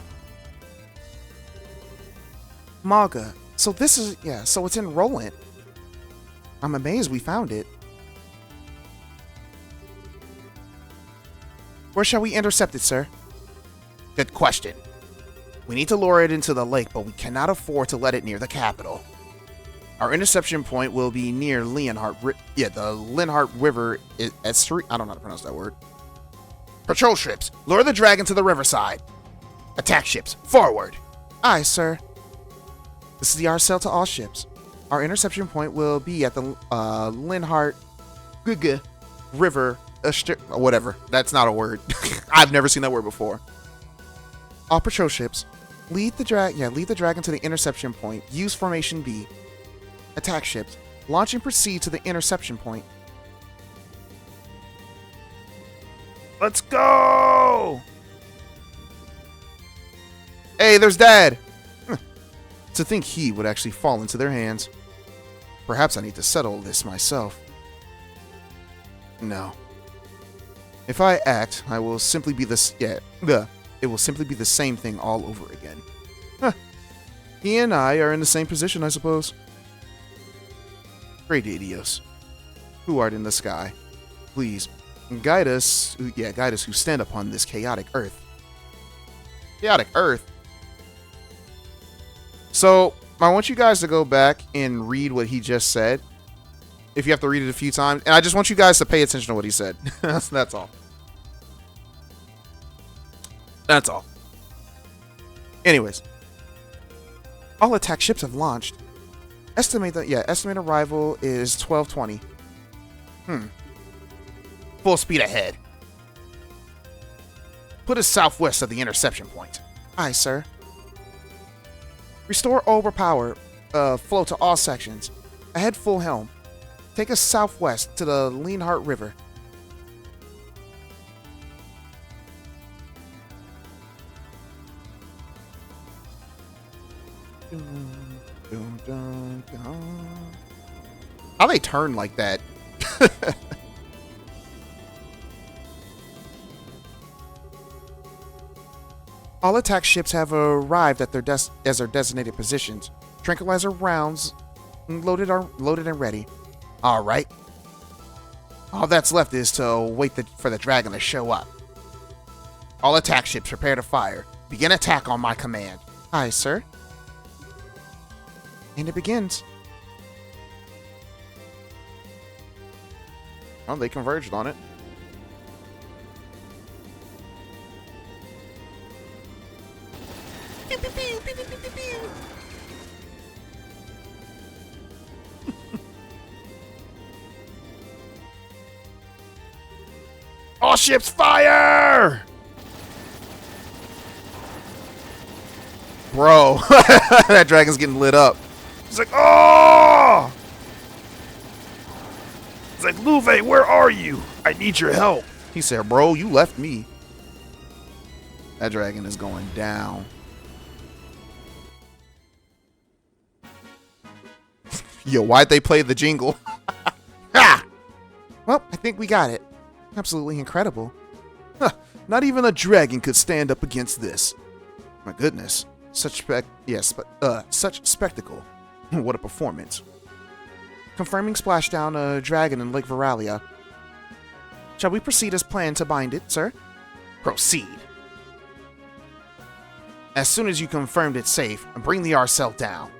Malga. So this is, so it's in Roland. I'm amazed we found it. Where shall we intercept it, sir? Good question. We need to lure it into the lake, but we cannot afford to let it near the capital. Our interception point will be near the Linhart River estuary. I don't know how to pronounce that word. Patrol ships, lure the dragon to the riverside. Attack ships, forward. Aye, sir. This is the Arcel to all ships. Our interception point will be at the Linhart River, whatever. That's not a word. I've never seen that word before. All patrol ships, lead the dragon to the interception point. Use formation B. Attack ships, launch and proceed to the interception point. Let's go! Hey, there's Dad! To think he would actually fall into their hands. Perhaps I need to settle this myself. No. If I act, I will simply be it will simply be the same thing all over again. Huh. He and I are in the same position, I suppose. Great Adios, who art in the sky, please guide us who stand upon this chaotic earth. Chaotic earth? So, I want you guys to go back and read what he just said. If you have to read it a few times. And I just want you guys to pay attention to what he said. That's all. That's all. Anyways. All attack ships have launched. Estimate arrival is 12:20. Full speed ahead. Put us southwest of the interception point. Aye, sir. Restore overpower flow to all sections. Ahead full helm. Take us southwest to the Linhart River. How they turn like that? All attack ships have arrived at their designated positions. Tranquilizer rounds loaded and ready. All right. All that's left is to wait for the dragon to show up. All attack ships prepare to fire. Begin attack on my command. Aye, sir. And it begins. Oh, they converged on it. All ships fire! Bro, that dragon's getting lit up. It's like, oh! It's like, Luve, where are you? I need your help. He said, bro, you left me. That dragon is going down. Yo, why'd they play the jingle? Ha! Well, I think we got it. Absolutely incredible. Huh, not even a dragon could stand up against this. My goodness. Such spectacle. What a performance. Confirming splashdown a dragon in Lake Veralia. Shall we proceed as planned to bind it, sir? Proceed. As soon as you confirmed it's safe, bring the Arcel down.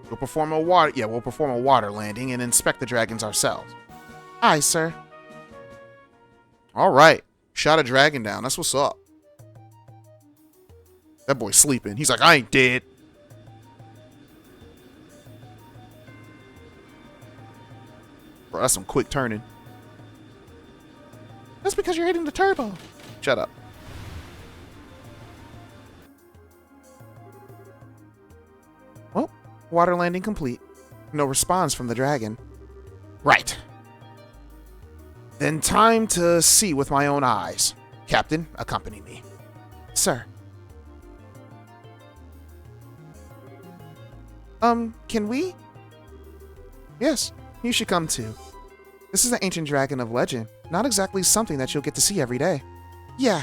We'll perform a water landing and inspect the dragons ourselves. Aye, sir. All right. Shot a dragon down. That's what's up. That boy's sleeping. He's like, I ain't dead. Bro, that's some quick turning. That's because you're hitting the turbo. Shut up. Well, water landing complete. No response from the dragon. Right. Then time to see with my own eyes. Captain, accompany me. Sir. Can we? Yes, you should come too. This is the ancient dragon of legend. Not exactly something that you'll get to see every day. Yeah.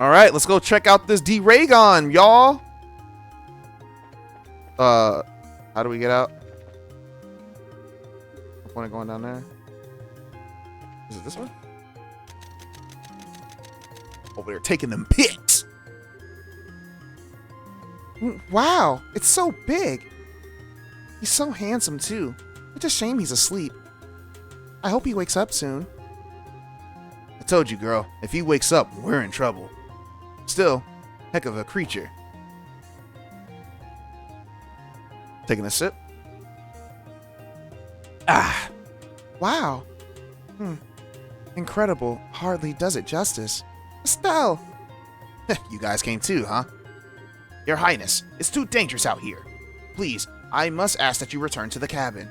Alright, let's go check out this D-Raygon, y'all. How do we get out? What point going down there? Is it this one? over there taking them pics. Wow, it's so big. He's so handsome, too. It's a shame he's asleep. I hope he wakes up soon. I told you, girl, if he wakes up, we're in trouble. Still, heck of a creature. Taking a sip. Ah, wow. Incredible. Hardly does it justice. Estelle! You guys came too, huh? Your Highness, it's too dangerous out here. Please, I must ask that you return to the cabin.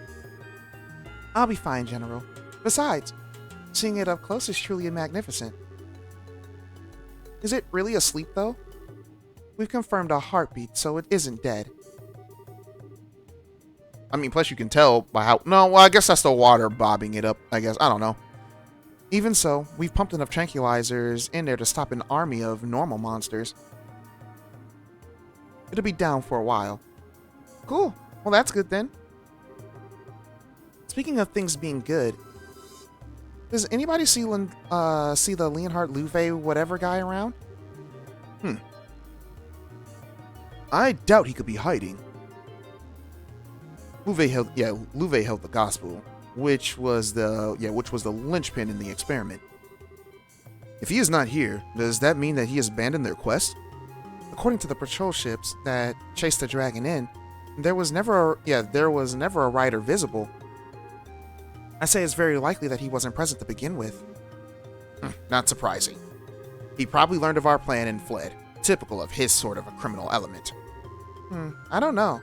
I'll be fine, General. Besides, seeing it up close is truly magnificent. Is it really asleep, though? We've confirmed a heartbeat, so it isn't dead. I mean, plus you can tell by how... No, well, I guess that's the water bobbing it up, I guess. I don't know. Even so, we've pumped enough tranquilizers in there to stop an army of normal monsters. It'll be down for a while. Cool. Well, that's good then. Speaking of things being good, does anybody see the Leonhard Louvet whatever guy around? I doubt he could be hiding. Louvet held the gospel, which was the linchpin in the experiment. If he is not here, does that mean that he has abandoned their quest? According to the patrol ships that chased the dragon in, there was never a rider visible. I say it's very likely that he wasn't present to begin with. Not surprising. He probably learned of our plan and fled. Typical of his sort of a criminal element. I don't know.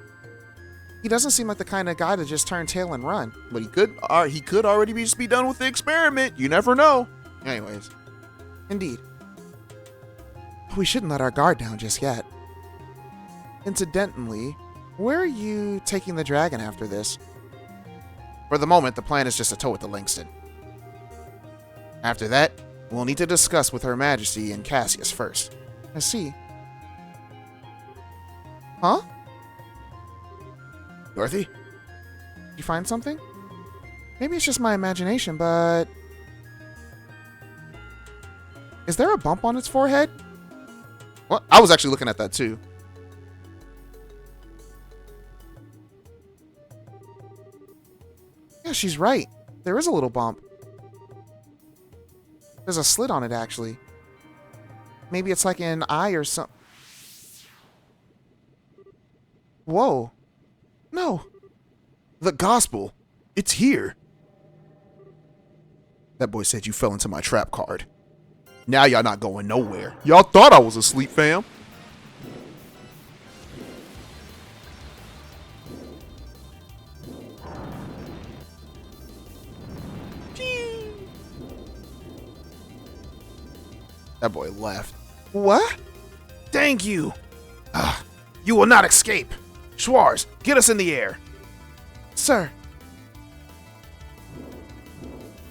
He doesn't seem like the kind of guy to just turn tail and run. But he could already just be done with the experiment. You never know. Anyways. Indeed. We shouldn't let our guard down just yet. Incidentally, where are you taking the dragon after this? For the moment, the plan is just to tow it to Langston. After that, we'll need to discuss with Her Majesty and Cassius first. I see. Huh? Dorothy? You find something? Maybe it's just my imagination, but... Is there a bump on its forehead? What? I was actually looking at that too. Yeah, she's right. There is a little bump. There's a slit on it, actually. Maybe it's like an eye or something. Whoa. No. The gospel. It's here. That boy said you fell into my trap card. Now y'all not going nowhere. Y'all thought I was asleep, fam. That boy left. What? Thank you. You will not escape. Schwarz, get us in the air. Sir.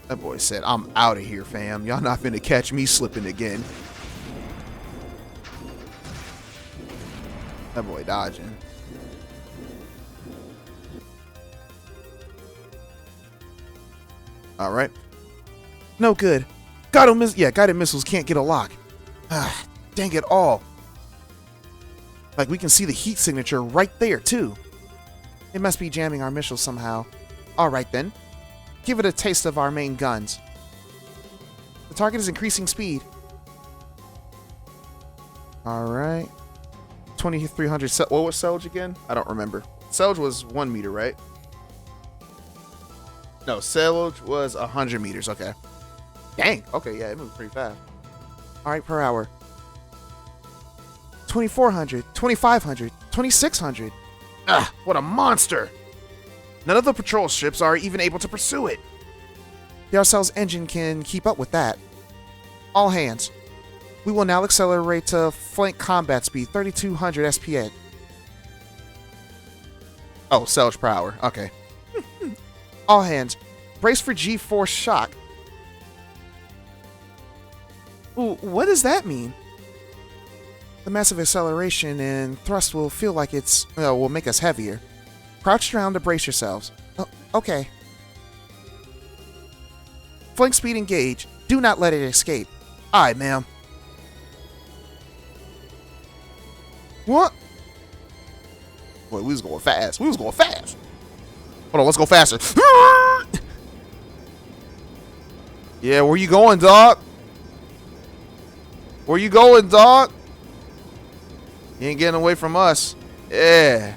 That boy said, I'm out of here, fam. Y'all not finna catch me slipping again. That boy dodging. All right. No good. Guided missiles can't get a lock. Dang it all. Like, we can see the heat signature right there, too. It must be jamming our missiles somehow. Alright then. Give it a taste of our main guns. The target is increasing speed. Alright. 2300. What was Selge again? I don't remember. Selge was 1 meter, right? No, Selge was 100 meters. Okay. Dang. Okay, yeah, it moved pretty fast. Alright, per hour. 2400, 2500, 2600. What a monster! None of the patrol ships are even able to pursue it. The Arcel's engine can keep up with that. All hands. We will now accelerate to flank combat speed, 3200 SPA. Oh, Selge per hour. Okay. All hands. Brace for G-force shock. Ooh, what does that mean? The massive acceleration and thrust will feel like will make us heavier. Crouch down to brace yourselves. Oh, okay. Flank speed engage. Do not let it escape. Aye, ma'am. What? Boy, we was going fast. We was going fast. Hold on, let's go faster. Yeah, where you going, dog? Where you going, dog? You ain't getting away from us. Yeah.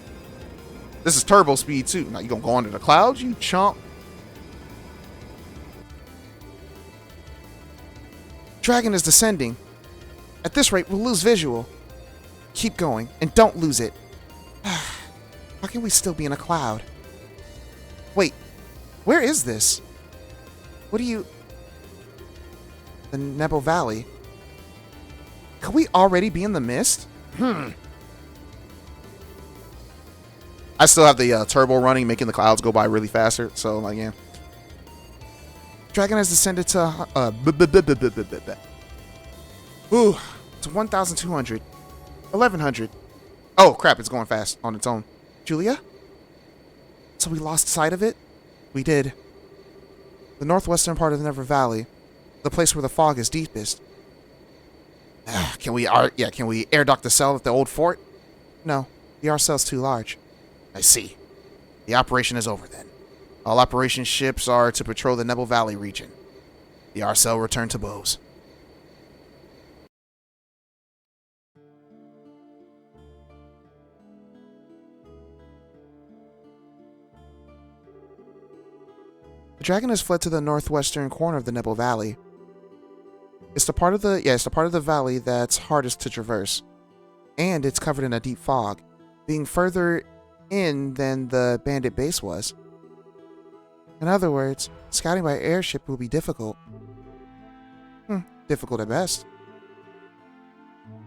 This is turbo speed, too. Now, you gonna go under the clouds, you chump? Dragon is descending. At this rate, we'll lose visual. Keep going, and don't lose it. How can we still be in a cloud? Wait, where is this? What do you... The Nebo Valley. Could we already be in the mist? I still have the turbo running, making the clouds go by really faster. So, like, yeah. Dragon has descended to... Ooh, to 1,200. 1,100. Oh, crap, it's going fast on its own. Julia? So we lost sight of it? We did. The northwestern part of the Never Valley. The place where the fog is deepest. Can we air dock the cell at the old fort? No, the R cell's too large. I see. The operation is over then. All operation ships are to patrol the Nebo Valley region. The R cell return to Bose. The dragon has fled to the northwestern corner of the Nebo Valley. It's the part of the valley that's hardest to traverse, and it's covered in a deep fog, being further in than the bandit base was. In other words, scouting by airship will be difficult. Difficult at best.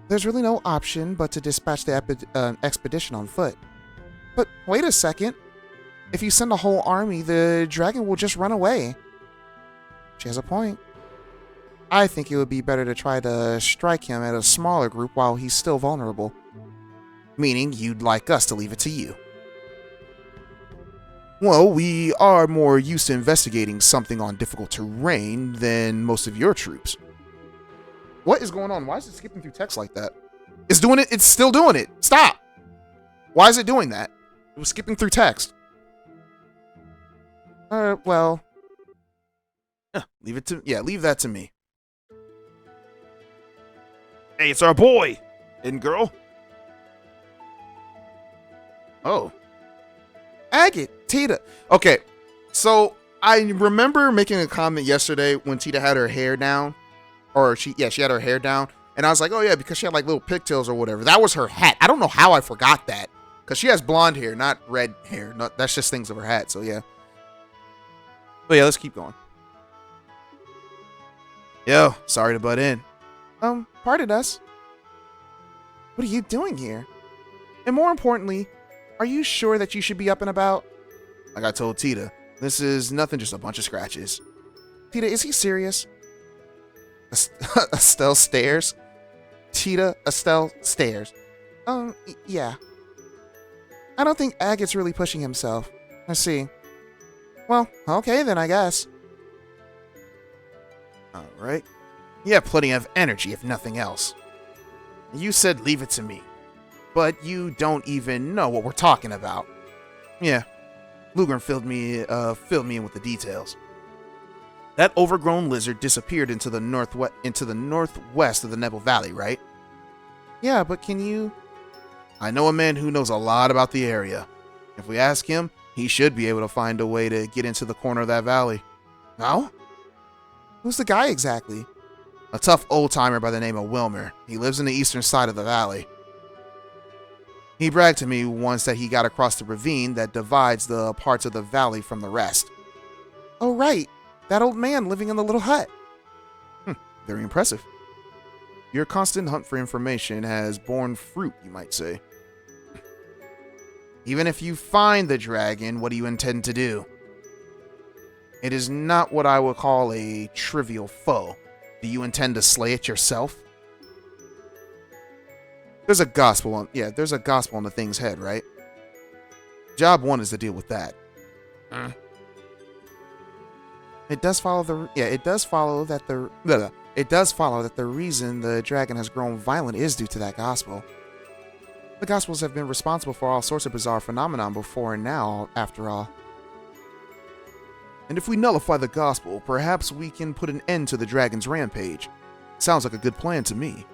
There's really no option but to dispatch the expedition on foot. But wait a second. If you send a whole army, the dragon will just run away. She has a point. I think it would be better to try to strike him at a smaller group while he's still vulnerable. Meaning you'd like us to leave it to you. Well, we are more used to investigating something on difficult terrain than most of your troops. What is going on? Why is it skipping through text like that? It's doing it. It's still doing it. Stop. Why is it doing that? It was skipping through text. Well. Leave that to me. Hey, it's our boy and girl. Oh. Agate, Tita. Okay, so I remember making a comment yesterday when Tita had her hair down. Or she had her hair down. And I was like, oh yeah, because she had like little pigtails or whatever. That was her hat. I don't know how I forgot that. Because she has blonde hair, not red hair. That's just things of her hat, so yeah. But yeah, let's keep going. Yo, sorry to butt in. Pardon us. What are you doing here? And more importantly, are you sure that you should be up and about? Like I told Tita, this is nothing, just a bunch of scratches. Tita, is he serious? Estelle stares. Tita, Estelle stares. Yeah. I don't think Agate's really pushing himself. I see. Well, okay then, I guess. Alright. You have plenty of energy, if nothing else. You said leave it to me. But you don't even know what we're talking about. Yeah. Lugren filled me in with the details. That overgrown lizard disappeared into the northwest of the Nebo Valley, right? Yeah, but can you... I know a man who knows a lot about the area. If we ask him, he should be able to find a way to get into the corner of that valley. Now? Who's the guy exactly? A tough old-timer by the name of Wilmer. He lives in the eastern side of the valley. He bragged to me once that he got across the ravine that divides the parts of the valley from the rest. Oh, right. That old man living in the little hut. Very impressive. Your constant hunt for information has borne fruit, you might say. Even if you find the dragon, what do you intend to do? It is not what I would call a trivial foe. Do you intend to slay it yourself? There's a gospel on the thing's head, right? Job one is to deal with that. It does follow that the reason the dragon has grown violent is due to that gospel. The Gospels have been responsible for all sorts of bizarre phenomena before and now, after all. And if we nullify the Gospel, perhaps we can put an end to the dragon's rampage. Sounds like a good plan to me.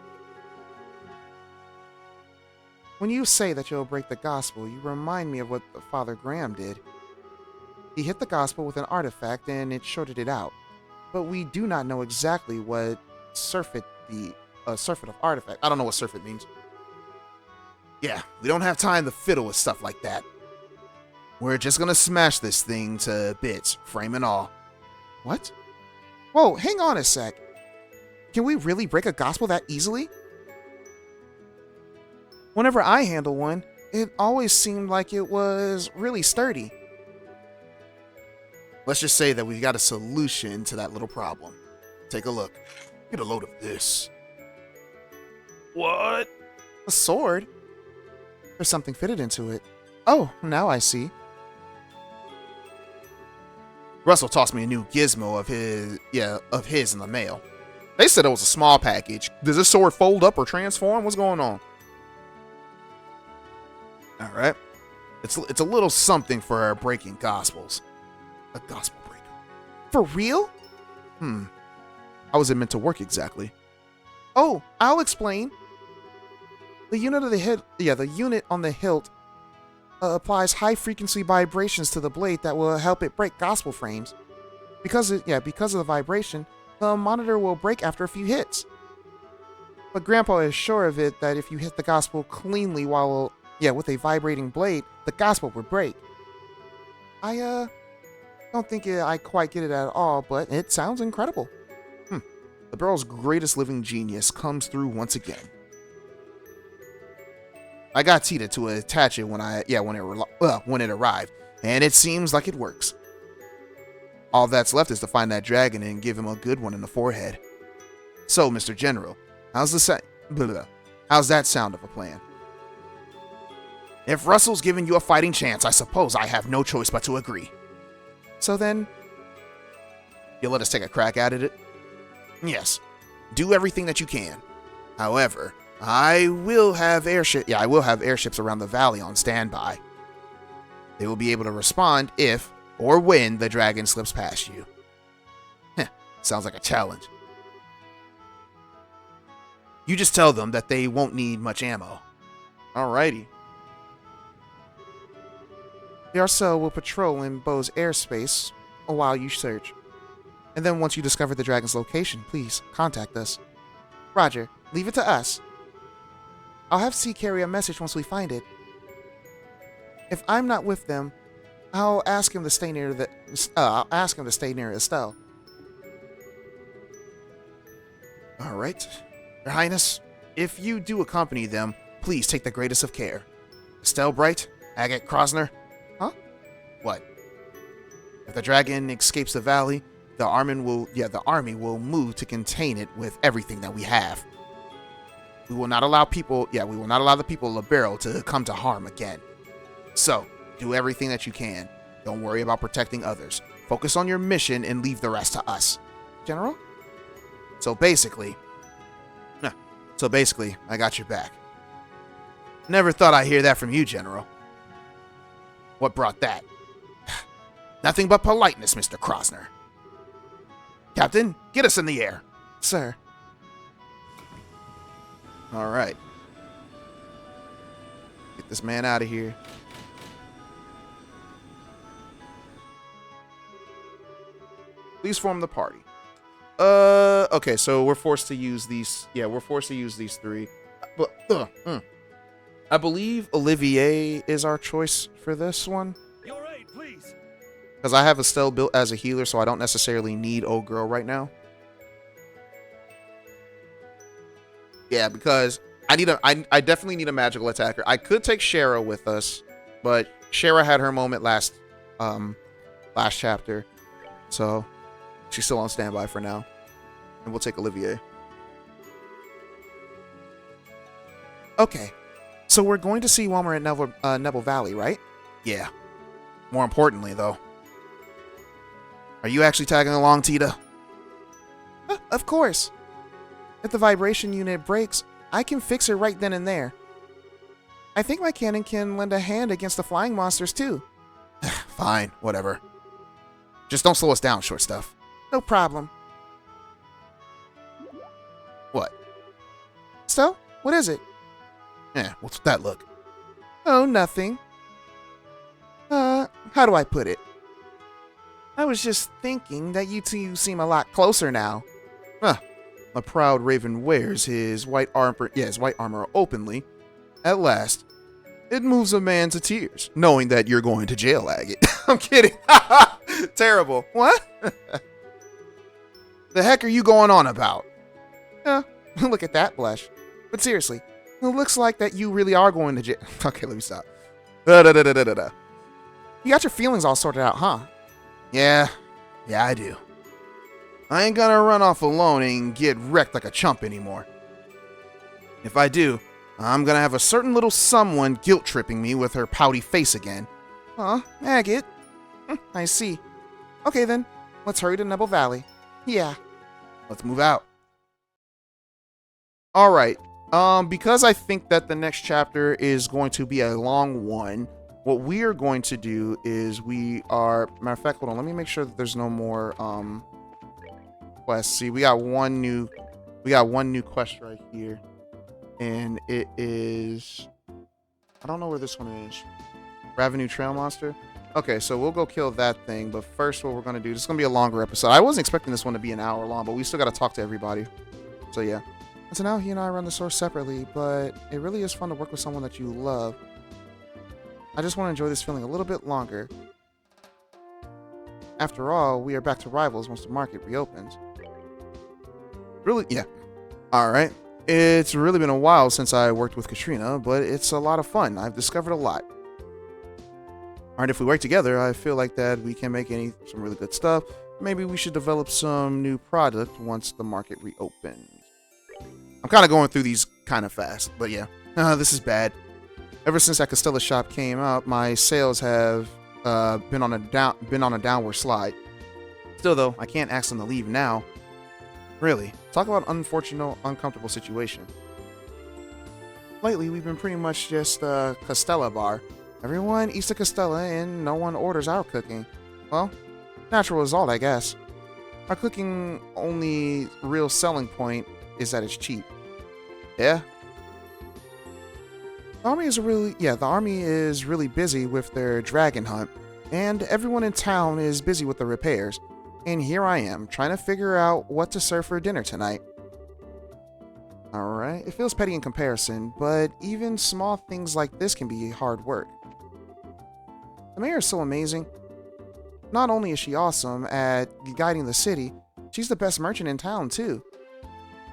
When you say that you'll break the Gospel, you remind me of what Father Graham did. He hit the Gospel with an artifact and it shorted it out. But we do not know exactly what surfeit of artifact. I don't know what surfeit means. Yeah, we don't have time to fiddle with stuff like that. We're just gonna smash this thing to bits, frame and all. What? Whoa, hang on a sec. Can we really break a Gospel that easily? Whenever I handle one, it always seemed like it was really sturdy. Let's just say that we've got a solution to that little problem. Take a look. Get a load of this. What? A sword? There's something fitted into it. Oh, now I see. Russell tossed me a new gizmo of his in the mail. They said it was a small package. Does this sword fold up or transform? What's going on? All right. It's a little something for breaking gospels. A gospel breaker. For real? How was it meant to work exactly? Oh, I'll explain. The unit on the hilt applies high-frequency vibrations to the blade that will help it break gospel frames. Because of the vibration, the monitor will break after a few hits. But Grandpa is sure of it that if you hit the gospel cleanly with a vibrating blade, the gospel will break. I don't think I quite get it at all, but it sounds incredible. The girl's greatest living genius comes through once again. I got Tita to attach it when it arrived, and it seems like it works. All that's left is to find that dragon and give him a good one in the forehead. So, Mr. General, how's that sound of a plan? If Russell's giving you a fighting chance, I suppose I have no choice but to agree. So then, you'll let us take a crack at it? Yes. Do everything that you can. However, I will have airships around the valley on standby. They will be able to respond if or when the dragon slips past you. Sounds like a challenge. You just tell them that they won't need much ammo. Alrighty. the RSL will patrol in Bo's airspace while you search. And then once you discover the dragon's location, please contact us. Roger, leave it to us. I'll have C carry a message once we find it. If I'm not with them, I'll ask him to stay near Estelle. All right, Your Highness. If you do accompany them, please take the greatest of care. Estelle Bright, Agate Krosner. Huh? What? If the dragon escapes the valley, the army will move to contain it with everything that we have. We will not allow the people of Barrow to come to harm again. So, do everything that you can. Don't worry about protecting others. Focus on your mission and leave the rest to us. General? So basically, I got your back. Never thought I'd hear that from you, General. What brought that? Nothing but politeness, Mr. Krosner. Captain, get us in the air. Sir. All right. Get this man out of here. Please form the party. Okay, so we're forced to use these. Yeah, we're forced to use these three. But I believe Olivier is our choice for this one. Your aid, please. Because I have Estelle built as a healer, so I don't necessarily need Old Girl right now. Yeah, because I definitely need a magical attacker. I could take Shara with us, but Shara had her moment last chapter, so she's still on standby for now. And we'll take Olivier. Okay, so we're going to see while we're at Neville Valley, right? Yeah. More importantly, though, are you actually tagging along, Tita? Of course. If the vibration unit breaks, I can fix it right then and there. I think my cannon can lend a hand against the flying monsters too. Fine, whatever. Just don't slow us down, short stuff. No problem. What? So, what is it? What's that look? Oh, nothing. How do I put it? I was just thinking that you two seem a lot closer now. A proud raven wears his white armor openly. At last, it moves a man to tears, knowing that you're going to jail, Agate. I'm kidding. Terrible. What? The heck are you going on about? Look at that blush. But seriously, it looks like that you really are going to jail. Okay, let me stop. You got your feelings all sorted out, huh? Yeah, I do. I ain't gonna run off alone and get wrecked like a chump anymore. If I do, I'm gonna have a certain little someone guilt-tripping me with her pouty face again. Huh? Agate? I see. Okay then, let's hurry to Nebel Valley. Yeah. Let's move out. Alright, because I think that the next chapter is going to be a long one, what we are going to do is matter of fact, hold on, let me make sure that there's no more, quests. See, we got one new quest right here. And it is, I don't know where this one is. Ravenue Trail Monster? Okay, so we'll go kill that thing, but first what we're going to do, this is going to be a longer episode. I wasn't expecting this one to be an hour long, but we still got to talk to everybody. So yeah. And so now he and I run the store separately, but it really is fun to work with someone that you love. I just want to enjoy this feeling a little bit longer. After all, we are back to rivals once the market reopens. Really? Yeah. Alright. It's really been a while since I worked with Katrina, but it's a lot of fun. I've discovered a lot. Alright, if we work together, I feel like that we can make some really good stuff. Maybe we should develop some new product once the market reopens. I'm kind of going through these kind of fast, but yeah. This is bad. Ever since that Costella shop came out, my sales have been on a downward slide. Still though, I can't ask them to leave now. Really, talk about unfortunate, uncomfortable situation. Lately, we've been pretty much just a Costella bar. Everyone eats the Costella and no one orders our cooking. Well, natural is all, I guess. Our cooking only real selling point is that it's cheap. Yeah? The army is really busy with their dragon hunt, and everyone in town is busy with the repairs. And here I am, trying to figure out what to serve for dinner tonight. Alright, it feels petty in comparison, but even small things like this can be hard work. The mayor is so amazing. Not only is she awesome at guiding the city, she's the best merchant in town too.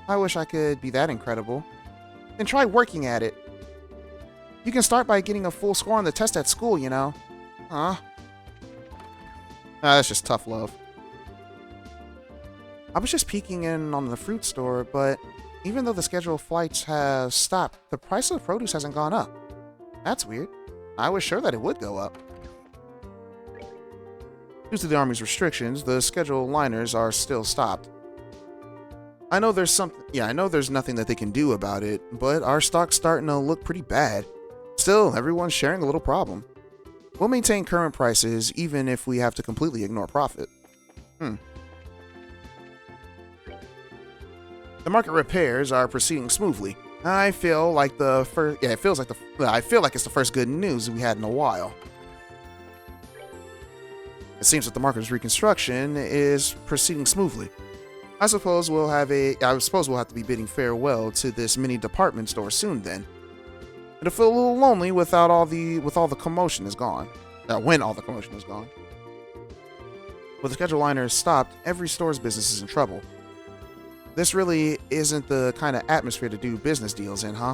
I wish I could be that incredible. Then try working at it. You can start by getting a full score on the test at school, you know. Huh? That's just tough love. I was just peeking in on the fruit store, but even though the scheduled flights have stopped, the price of the produce hasn't gone up. That's weird. I was sure that it would go up. Due to the Army's restrictions, the scheduled liners are still stopped. I know there's nothing that they can do about it, but our stock's starting to look pretty bad. Still, everyone's sharing a little problem. We'll maintain current prices even if we have to completely ignore profit. The market repairs are proceeding smoothly. I feel like it's the first good news we had in a while. It seems that the market's reconstruction is proceeding smoothly. I suppose we'll have to be bidding farewell to this mini department store soon then. It'll feel a little lonely with all the commotion is gone. When all the commotion is gone. With the schedule liners stopped, every store's business is in trouble. This really isn't the kind of atmosphere to do business deals in, huh?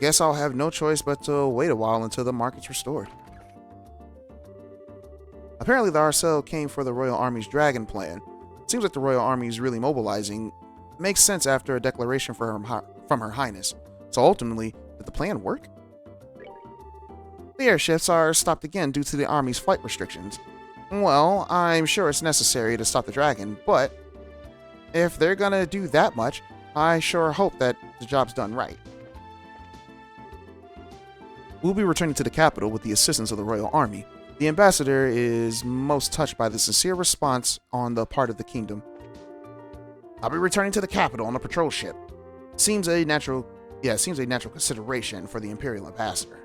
Guess I'll have no choice but to wait a while until the market's restored. Apparently the Arcel came for the Royal Army's Dragon plan. Seems like the Royal Army is really mobilizing. Makes sense after a declaration from Her Highness. So ultimately, did the plan work? The airships are stopped again due to the Army's flight restrictions. Well, I'm sure it's necessary to stop the dragon, but if they're gonna do that much, I sure hope that the job's done right. We'll be returning to the capital with the assistance of the royal army. The ambassador is most touched by the sincere response on the part of the kingdom. I'll be returning to the capital on a patrol ship. Seems a natural consideration for the imperial ambassador.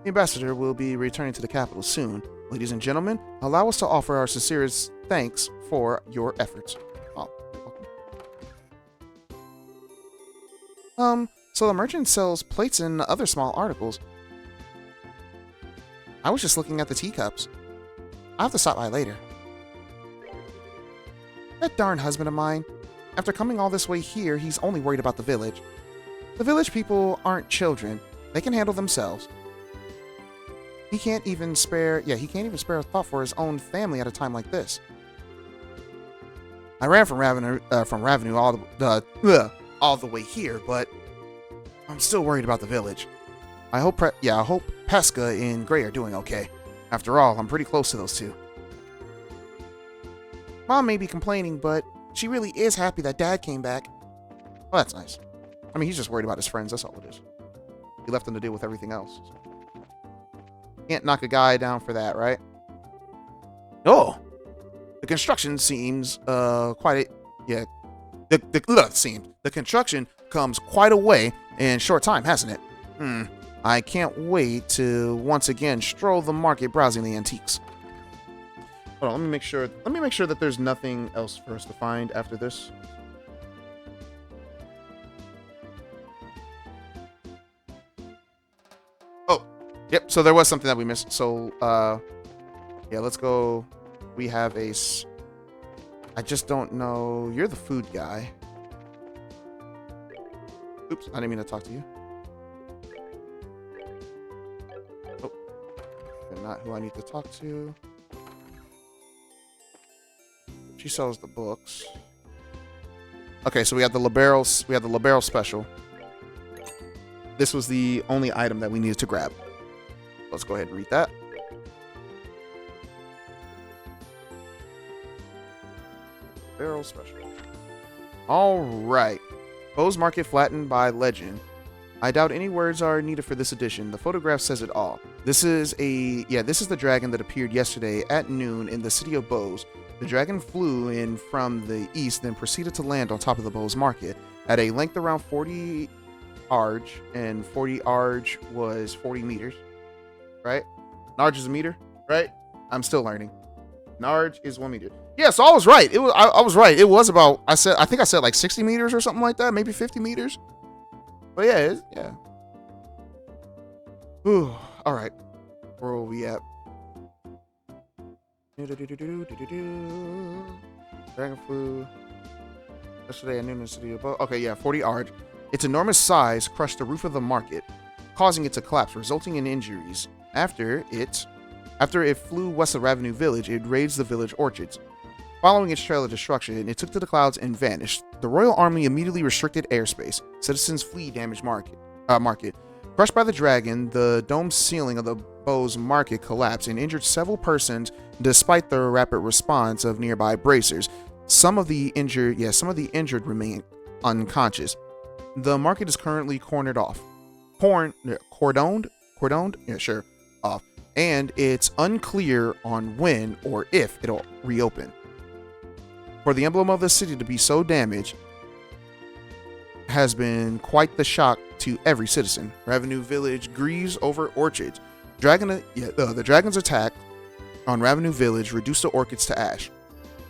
The ambassador will be returning to the capital soon. Ladies and gentlemen, allow us to offer our sincerest thanks for your efforts. Oh, welcome. So the merchant sells plates and other small articles. I was just looking at the teacups. I'll have to stop by later. That darn husband of mine. After coming all this way here, he's only worried about the village. The village people aren't children. They can handle themselves. He can't even spare a thought for his own family at a time like this. I ran from Ravenous all the way here, but I'm still worried about the village. I hope Pesca and Gray are doing okay. After all, I'm pretty close to those two. Mom may be complaining, but she really is happy that Dad came back. Well, that's nice. I mean, he's just worried about his friends, that's all it is. He left them to deal with everything else. Can't knock a guy down for that, right? Oh! The construction seems the construction comes quite a way in short time, hasn't it? I can't wait to once again stroll the market browsing the antiques. Hold on, let me make sure that there's nothing else for us to find after this. Oh, yep, so there was something that we missed. So yeah, let's go. We have I just don't know. You're the food guy. Oops, I didn't mean to talk to you. Oh, you're not who I need to talk to. She sells the books. Okay, so we have the Libero special. This was the only item that we needed to grab. Let's go ahead and read that. Libero special. All right. Bow's Market flattened by legend. I doubt any words are needed for this edition. The photograph says it all. This is the dragon that appeared yesterday at noon in the city of Bow's. The dragon flew in from the east, then proceeded to land on top of the Bow's Market at a length around 40 arge, and 40 arge was 40 meters, right? An arge is a meter, right? I'm still learning. An arge is 1 meter. Yeah, so I was right. I was right. It was about, I think I said like 60 meters or something like that, maybe 50 meters. But yeah, yeah. Whew. All right. Where are we at? Dragon flew yesterday at noon in the city above. Okay, yeah, 40 arch. Its enormous size crushed the roof of the market, causing it to collapse, resulting in injuries. After it flew west of Ravenous village, it razed the village orchards. Following its trail of destruction, it took to the clouds and vanished. The royal army immediately restricted airspace. Citizens flee damaged market. Crushed by the dragon, the domed ceiling of the Bow's Market collapsed and injured several persons despite the rapid response of nearby bracers. Some of the injured remain unconscious. The market is currently cordoned off. And it's unclear on when or if it'll reopen. For the emblem of the city to be so damaged has been quite the shock to every citizen. Ravenous village grieves over orchards. The dragon's attack on Ravenous village reduced the orchids to ash.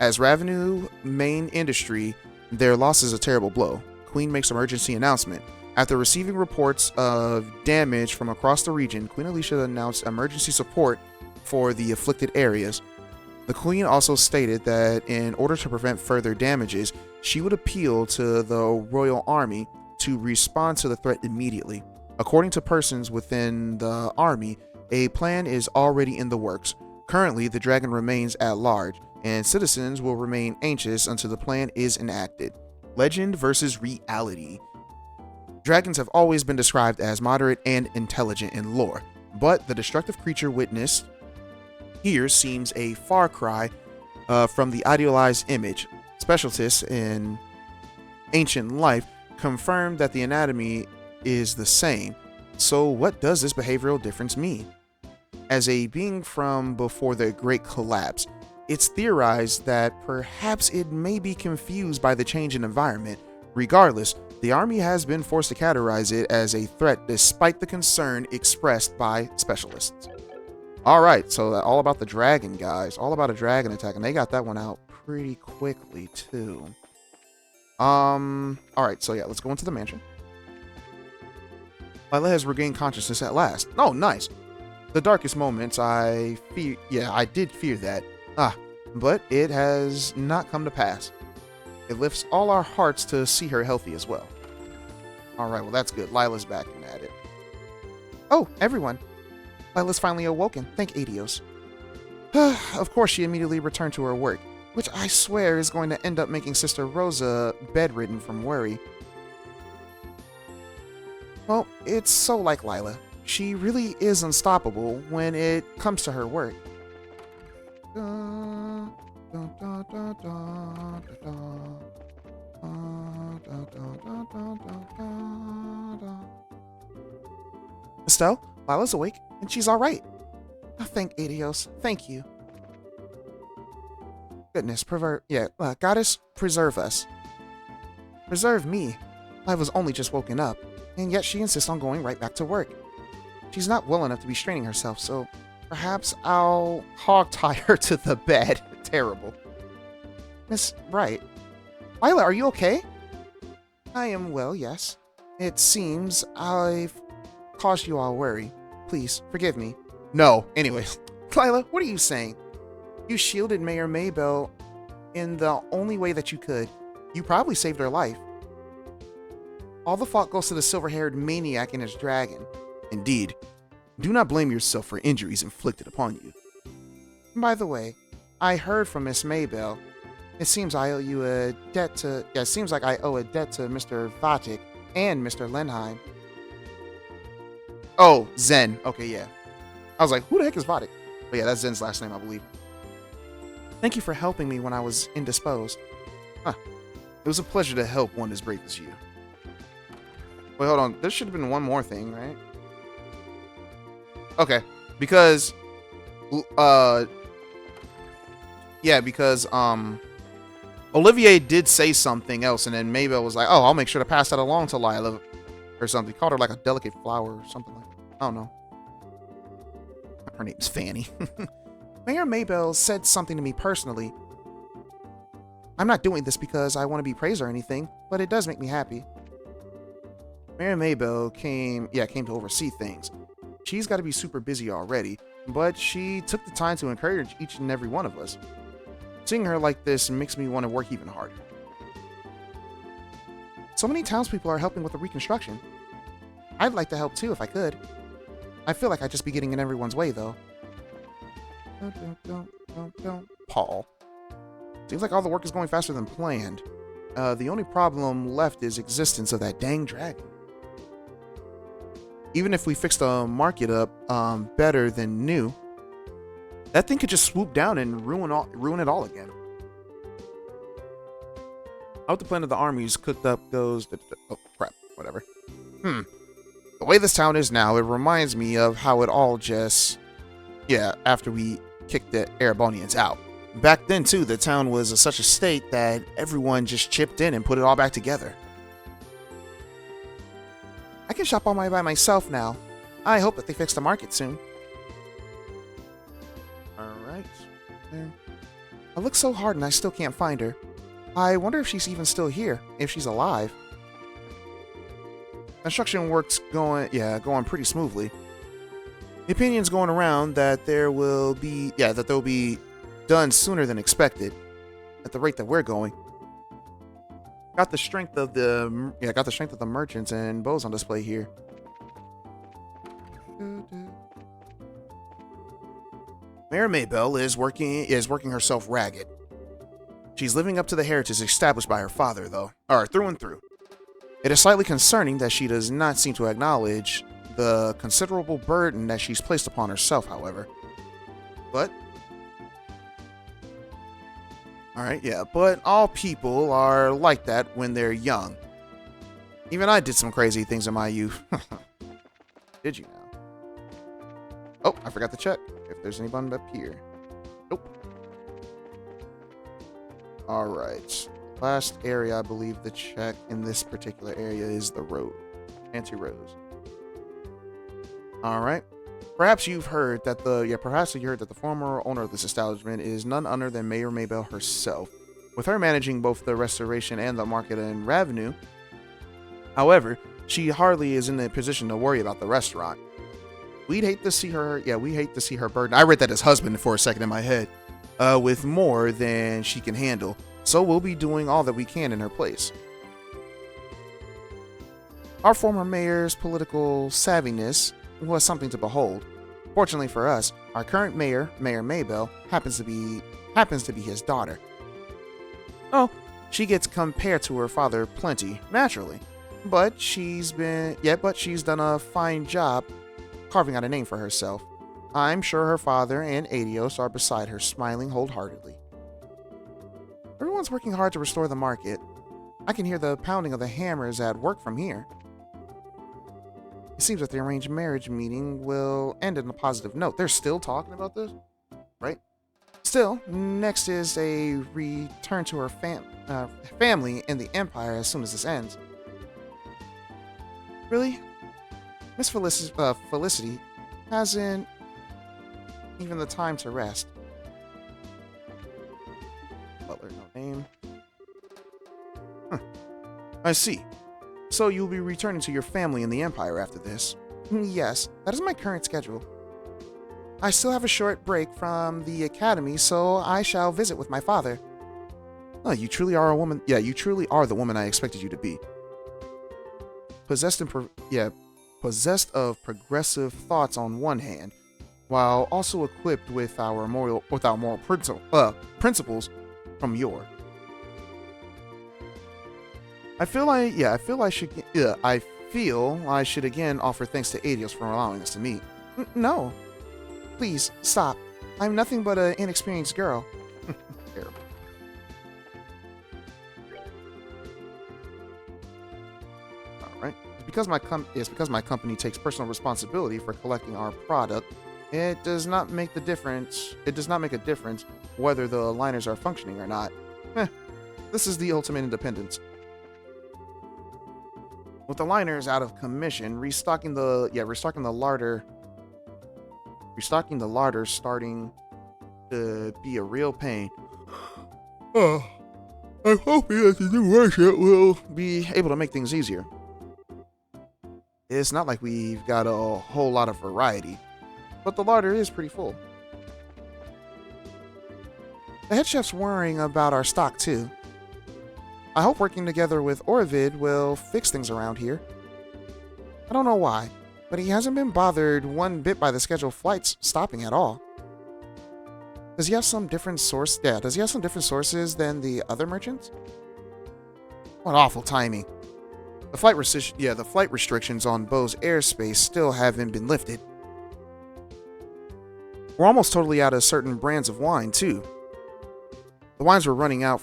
As Ravenous main industry, their loss is a terrible blow. Queen makes emergency announcement. After receiving reports of damage from across the region, Queen Alicia announced emergency support for the afflicted areas. The Queen also stated that in order to prevent further damages, she would appeal to the royal army to respond to the threat immediately. According to persons within the army, a plan is already in the works. Currently, the dragon remains at large, and citizens will remain anxious until the plan is enacted. Legend versus reality. Dragons have always been described as moderate and intelligent in lore, but the destructive creature witnessed here seems a far cry from the idealized image. Specialists in ancient life confirmed that the anatomy is the same. So what does this behavioral difference mean? As a being from before the Great Collapse, it's theorized that perhaps it may be confused by the change in environment. Regardless, the army has been forced to categorize it as a threat despite the concern expressed by specialists. Alright, so all about the dragon, guys. All about a dragon attack, and they got that one out pretty quickly, too. Alright, so yeah, let's go into the mansion. Lila has regained consciousness at last. Oh, nice. The darkest moments, I did fear that. But it has not come to pass. It lifts all our hearts to see her healthy as well. Alright, well that's good. Lila's back at it. Oh, everyone. Lila's finally awoken. Thank Adios. Of course, she immediately returned to her work, which I swear is going to end up making Sister Rosa bedridden from worry. Well, it's so like Lila. She really is unstoppable when it comes to her work. Estelle, Lila's awake, and she's alright. Oh, thank Adios. Thank you. Goodness, Goddess, preserve us. Preserve me. I was only just woken up, and yet she insists on going right back to work. She's not well enough to be straining herself, so perhaps I'll hog-tie her to the bed. Terrible. Miss Wright. Lila, are you okay? I am well, yes. It seems I've caused you all worry. Please, forgive me. No, anyways. Lila, what are you saying? You shielded Mayor Maybell in the only way that you could. You probably saved her life. All the fault goes to the silver-haired maniac and his dragon. Indeed. Do not blame yourself for injuries inflicted upon you. By the way, I heard from Miss Maybell. It seems I owe you a debt to... Yeah, it seems like I owe a debt to Mr. Vatic and Mr. Lenheim. Oh, Zen. Okay, yeah. I was like, who the heck is Vatic? But yeah, that's Zen's last name, I believe. Thank you for helping me when I was indisposed. It was a pleasure to help one as brave as you. Wait, hold on. There should have been one more thing, right? Okay. Because... Olivier did say something else, and then Maybell was like, oh, I'll make sure to pass that along to Lila. Or something. He called her like a delicate flower or something like that. I don't know. Her name's Fanny. Mayor Maybell said something to me personally. I'm not doing this because I want to be praised or anything, but it does make me happy. Mayor Maybell came to oversee things. She's got to be super busy already, but she took the time to encourage each and every one of us. Seeing her like this makes me want to work even harder. So many townspeople are helping with the reconstruction. I'd like to help too if I could. I feel like I'd just be getting in everyone's way though. Paul. Seems like all the work is going faster than planned. The only problem left is existence of that dang dragon. Even if we fix the market up better than new, that thing could just swoop down and ruin it all again. How the plan of the armies cooked up goes... Oh, crap. Whatever. The way this town is now, it reminds me of how it all just... Yeah, after we kicked the Erebonians out. Back then, too, the town was in such a state that everyone just chipped in and put it all back together. I can shop all by myself now. I hope that they fix the market soon. Alright. I look so hard and I still can't find her. I wonder if she's even still here, if she's alive. Construction work's going pretty smoothly. The opinion's going around that they'll be done sooner than expected, at the rate that we're going. Got the strength of the merchants and bows on display here. Mayor Maybell is working herself ragged. She's living up to the heritage established by her father, though, through and through. It is slightly concerning that she does not seem to acknowledge the considerable burden that she's placed upon herself, however. But all people are like that when they're young. Even I did some crazy things in my youth. Did you now? Oh, I forgot to check if there's anyone up here. Nope. All right. Last area I believe to check in this particular area is the road. Fancy roads. All right. Perhaps you've heard that the former owner of this establishment is none other than Mayor Maybell herself, with her managing both the restoration and the market and revenue. However, she hardly is in a position to worry about the restaurant. We hate to see her burden. I read that as husband for a second in my head, with more than she can handle. So we'll be doing all that we can in her place. Our former mayor's political savviness was something to behold. Fortunately for us, our current mayor, Mayor Maybell, happens to be his daughter. Oh, she gets compared to her father plenty, naturally. But she's done a fine job carving out a name for herself. I'm sure her father and Adios are beside her, smiling wholeheartedly. Everyone's working hard to restore the market. I can hear the pounding of the hammers at work from here. It seems that the arranged marriage meeting will end on a positive note. They're still talking about this? Right? Still, next is a return to her family in the Empire as soon as this ends. Really? Miss Felicity hasn't even the time to rest. Butler, no name. Huh. I see. So you'll be returning to your family in the Empire after this? Yes, that is my current schedule. I still have a short break from the academy, so I shall visit with my father. Oh, you truly are a woman. Yeah, you truly are the woman I expected you to be. Possessed of progressive thoughts on one hand, while also equipped with our moral principles from your. I feel I should again offer thanks to Adios for allowing us to meet. No. Please, stop. I'm nothing but an inexperienced girl. Terrible. Alright. Because my company takes personal responsibility for collecting our product, it does not make a difference whether the liners are functioning or not. This is the ultimate independence. With the liners out of commission, restocking the larder starting to be a real pain. Oh, I'm hoping that the new worship will be able to make things easier. It's not like we've got a whole lot of variety, but the larder is pretty full. The head chef's worrying about our stock too. I hope working together with Orvid will fix things around here. I don't know why, but he hasn't been bothered one bit by the scheduled flights stopping at all. Does he have some different sources than the other merchants? What awful timing. The flight restrictions on Bo's airspace still haven't been lifted. We're almost totally out of certain brands of wine, too. The wines we're running out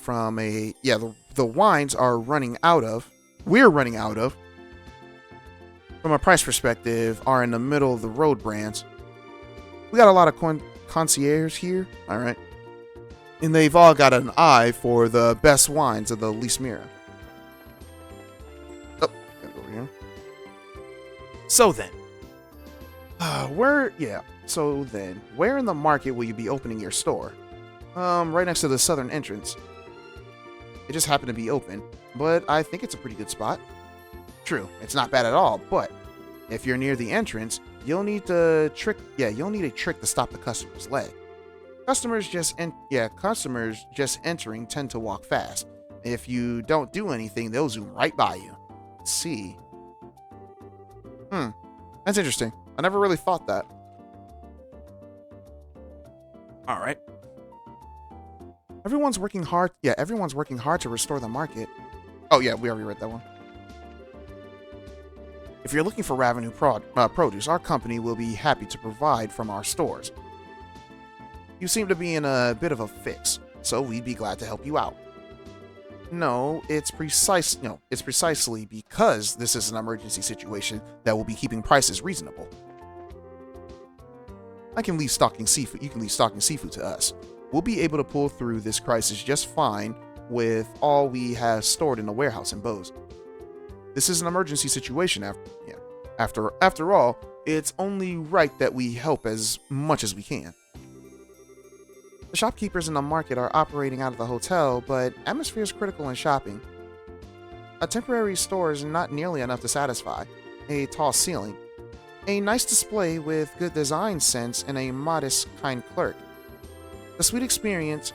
we're running out of, from a price perspective, are in the middle of the road brands. We got a lot of concierges here, alright? And they've all got an eye for the best wines of the Lismira. Oh, gotta go over here. So then, where in the market will you be opening your store? Right next to the southern entrance. It just happened to be open, but I think it's a pretty good spot. True, it's not bad at all, but if you're near the entrance, you'll need a trick to stop the customer's leg. Customers just entering tend to walk fast. If you don't do anything, they'll zoom right by you. Let's see. That's interesting. I never really thought that. All right. Everyone's working hard to restore the market. Oh yeah, we already read that one. If you're looking for revenue produce, our company will be happy to provide from our stores. You seem to be in a bit of a fix, so we'd be glad to help you out. No, it's precisely because this is an emergency situation that will be keeping prices reasonable. I can leave stocking seafood. You can leave stocking seafood to us. We'll be able to pull through this crisis just fine with all we have stored in the warehouse in Bose. This is an emergency situation after all, it's only right that we help as much as we can. The shopkeepers in the market are operating out of the hotel, but atmosphere is critical in shopping. A temporary store is not nearly enough to satisfy. A tall ceiling, a nice display with good design sense, and a modest, kind clerk. The sweet experience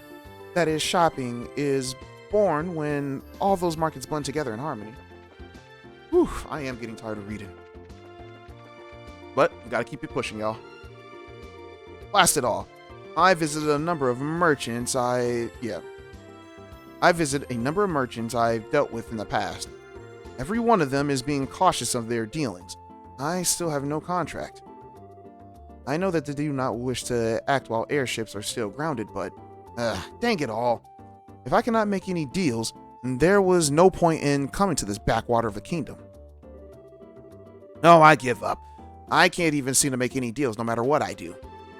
that is shopping is born when all those markets blend together in harmony. Whew, I am getting tired of reading. But we gotta keep it pushing, y'all. Blast it all. I visited a number of merchants I've dealt with in the past. Every one of them is being cautious of their dealings. I still have no contract. I know that they do not wish to act while airships are still grounded, but dang it all. If I cannot make any deals, then there was no point in coming to this backwater of a kingdom. No, I give up. I can't even seem to make any deals no matter what I do.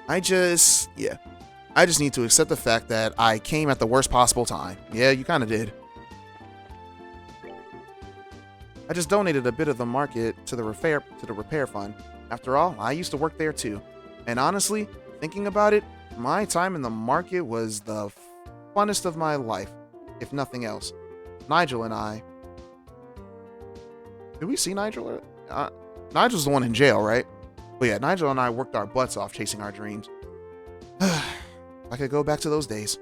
I just need to accept the fact that I came at the worst possible time. Yeah, you kind of did. I just donated a bit of the market to the repair fund. After all, I used to work there too. And honestly, thinking about it, my time in the market was the funnest of my life, if nothing else. Nigel and I... Did we see Nigel? Nigel's the one in jail, right? But yeah, Nigel and I worked our butts off chasing our dreams. I could go back to those days.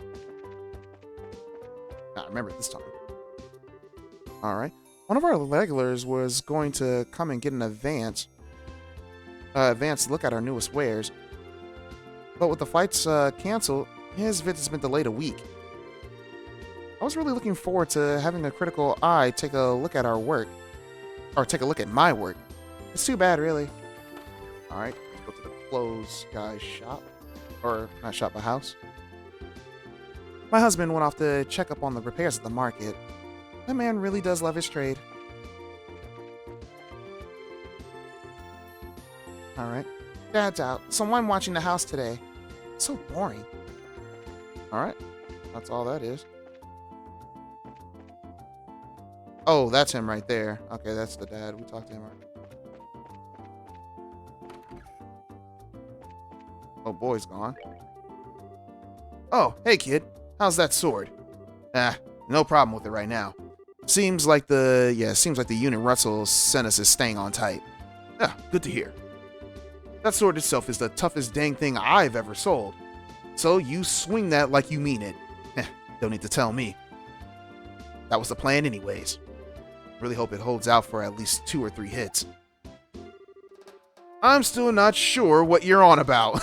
I remember this time. Alright. One of our regulars was going to come and get an advance look at our newest wares. But with the flights canceled, his visit has been delayed a week. I was really looking forward to having a critical eye take a look at our work. Or take a look at my work. It's too bad, really. Alright, let's go to the clothes guy's shop. Or, not shop, a house. My husband went off to check up on the repairs at the market. That man really does love his trade. Alright. Dad's out, so I'm watching the house today. It's so boring. Alright. That's all that is. Oh, that's him right there. Okay, that's the dad. We talked to him already. Oh, boy's gone. Oh, hey kid. How's that sword? No problem with it right now. Seems like the unit Russell sent us is staying on tight. Yeah, good to hear. That sword itself is the toughest dang thing I've ever sold. So you swing that like you mean it. Don't need to tell me. That was the plan anyways. Really hope it holds out for at least 2 or 3 hits. I'm still not sure what you're on about.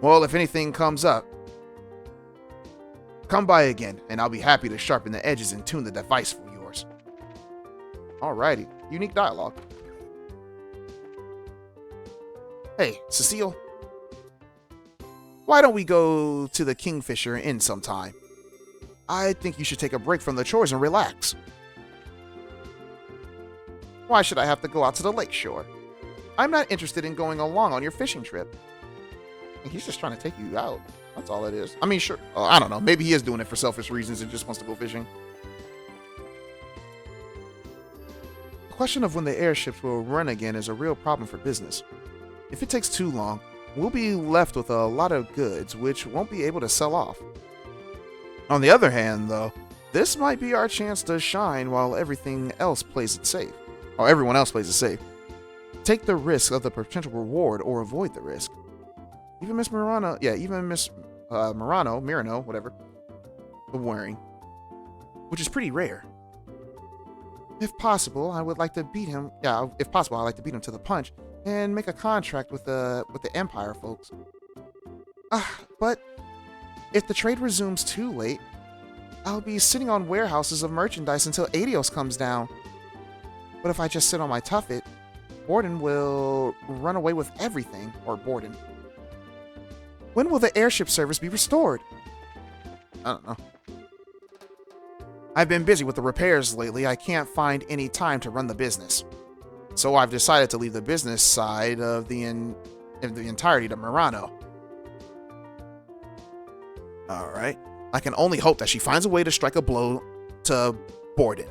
Well, if anything comes up, come by again, and I'll be happy to sharpen the edges and tune the device for yours. Alrighty, unique dialogue. Hey, Cecile. Why don't we go to the Kingfisher Inn sometime? I think you should take a break from the chores and relax. Why should I have to go out to the lakeshore? I'm not interested in going along on your fishing trip. He's just trying to take you out. That's all it is. I mean, sure. I don't know. Maybe he is doing it for selfish reasons and just wants to go fishing. The question of when the airships will run again is a real problem for business. If it takes too long, we'll be left with a lot of goods which won't be able to sell off. On the other hand, though, this might be our chance to shine while everything else plays it safe. Or everyone else plays it safe. Take the risk of the potential reward or avoid the risk. Even Miss Murano, whatever, the Wereian, which is pretty rare. If possible, I would like to beat him. Yeah, if possible, I'd like to beat him to the punch and make a contract with the Empire folks. But if the trade resumes too late, I'll be sitting on warehouses of merchandise until Adios comes down. But if I just sit on my tuffet, Borden will run away with everything, or Borden. When will the airship service be restored? I don't know. I've been busy with the repairs lately. I can't find any time to run the business. So I've decided to leave the business side of the entirety to Murano. Alright. I can only hope that she finds a way to strike a blow to Borden.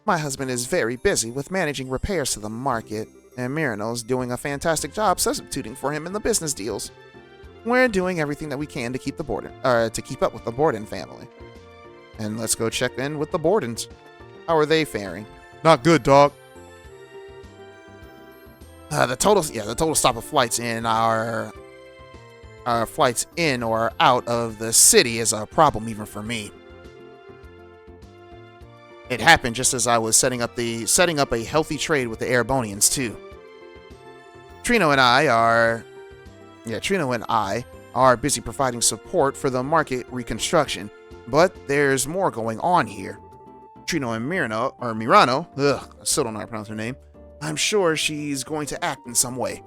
My husband is very busy with managing repairs to the market, and Murano's doing a fantastic job substituting for him in the business deals. We're doing everything that we can to keep up with the Borden family. And let's go check in with the Bordens. How are they faring? Not good, dog. The total stop of flights in our flights in or out of the city is a problem even for me. It happened just as I was setting up a healthy trade with the Erebonians too. Trino and I are busy providing support for the market reconstruction, but there's more going on here. Trino and Mirano, I still don't know how to pronounce her name. I'm sure she's going to act in some way.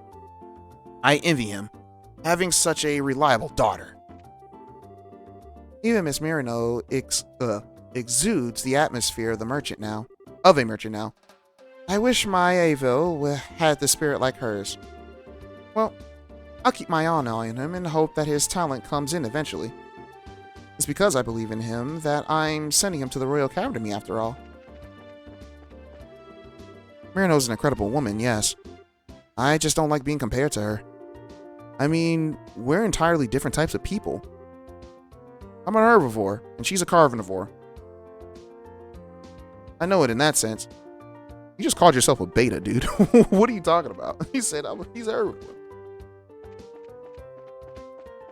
I envy him, having such a reliable daughter. Even Miss Mirano exudes the atmosphere of a merchant now. I wish my Avo had the spirit like hers. Well, I'll keep my eye on him and hope that his talent comes in eventually. It's because I believe in him that I'm sending him to the Royal Academy after all. Mirano's an incredible woman, yes. I just don't like being compared to her. I mean, we're entirely different types of people. I'm an herbivore, and she's a carnivore. I know it in that sense. You just called yourself a beta, dude. What are you talking about? He said he's a herbivore.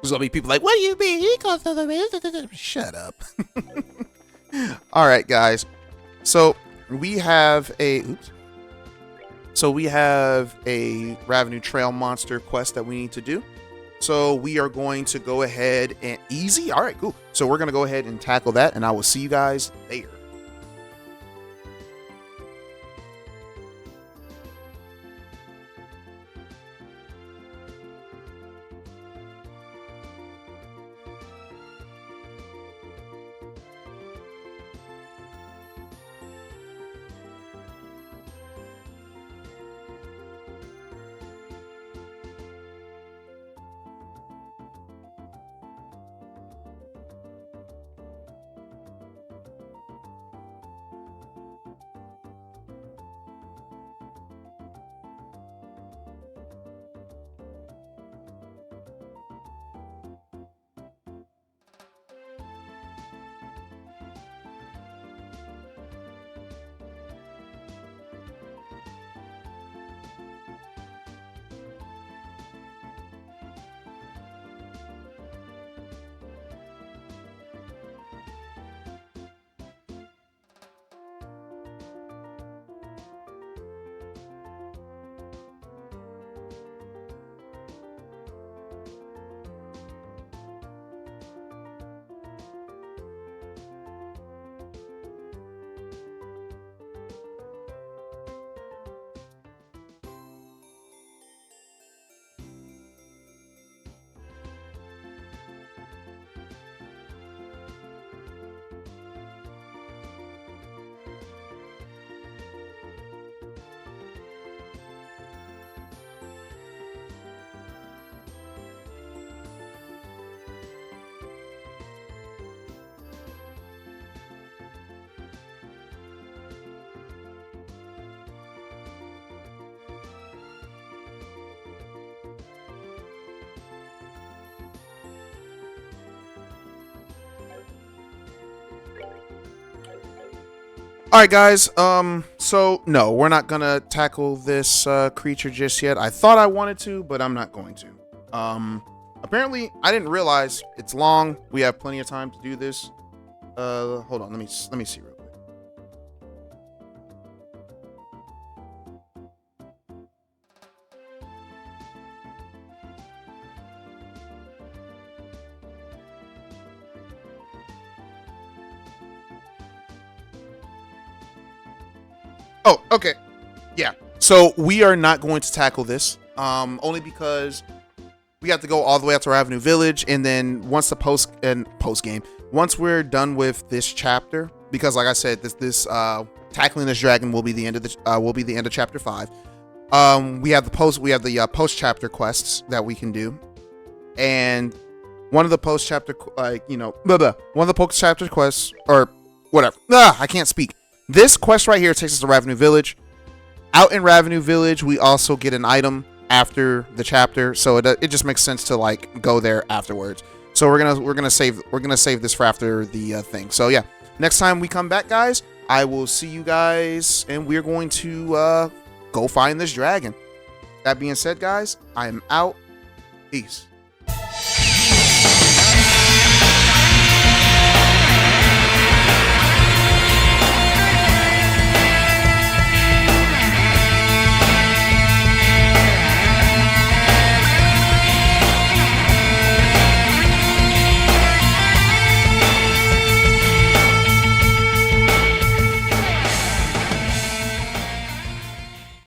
There's gonna be people like, what do you mean? He calls the Shut up. Alright, guys. So we have a Revenue Trail Monster quest that we need to do. So we are going to go ahead and easy. Alright, cool. So we're gonna go ahead and tackle that, and I will see you guys there. Alright guys, so no, we're not gonna tackle this creature just yet. I thought I wanted to, but I'm not going to. Apparently, I didn't realize it's long. We have plenty of time to do this. Hold on, let me see real quick. Oh, okay. Yeah. So we are not going to tackle this. Only because we have to go all the way out to our Avenue Village, and then once the post game, once we're done with this chapter, because like I said, this tackling this dragon will be the end of chapter 5. We have the post chapter quests that we can do, and one of the post chapter one of the post chapter quests, or whatever. I can't speak. This quest right here takes us to Ravenous Village. Out in Ravenous Village, we also get an item after the chapter, so it just makes sense to like go there afterwards. So we're gonna save this for after the thing. So yeah, next time we come back, guys, I will see you guys, and we're going to go find this dragon. That being said, guys, I am out. Peace.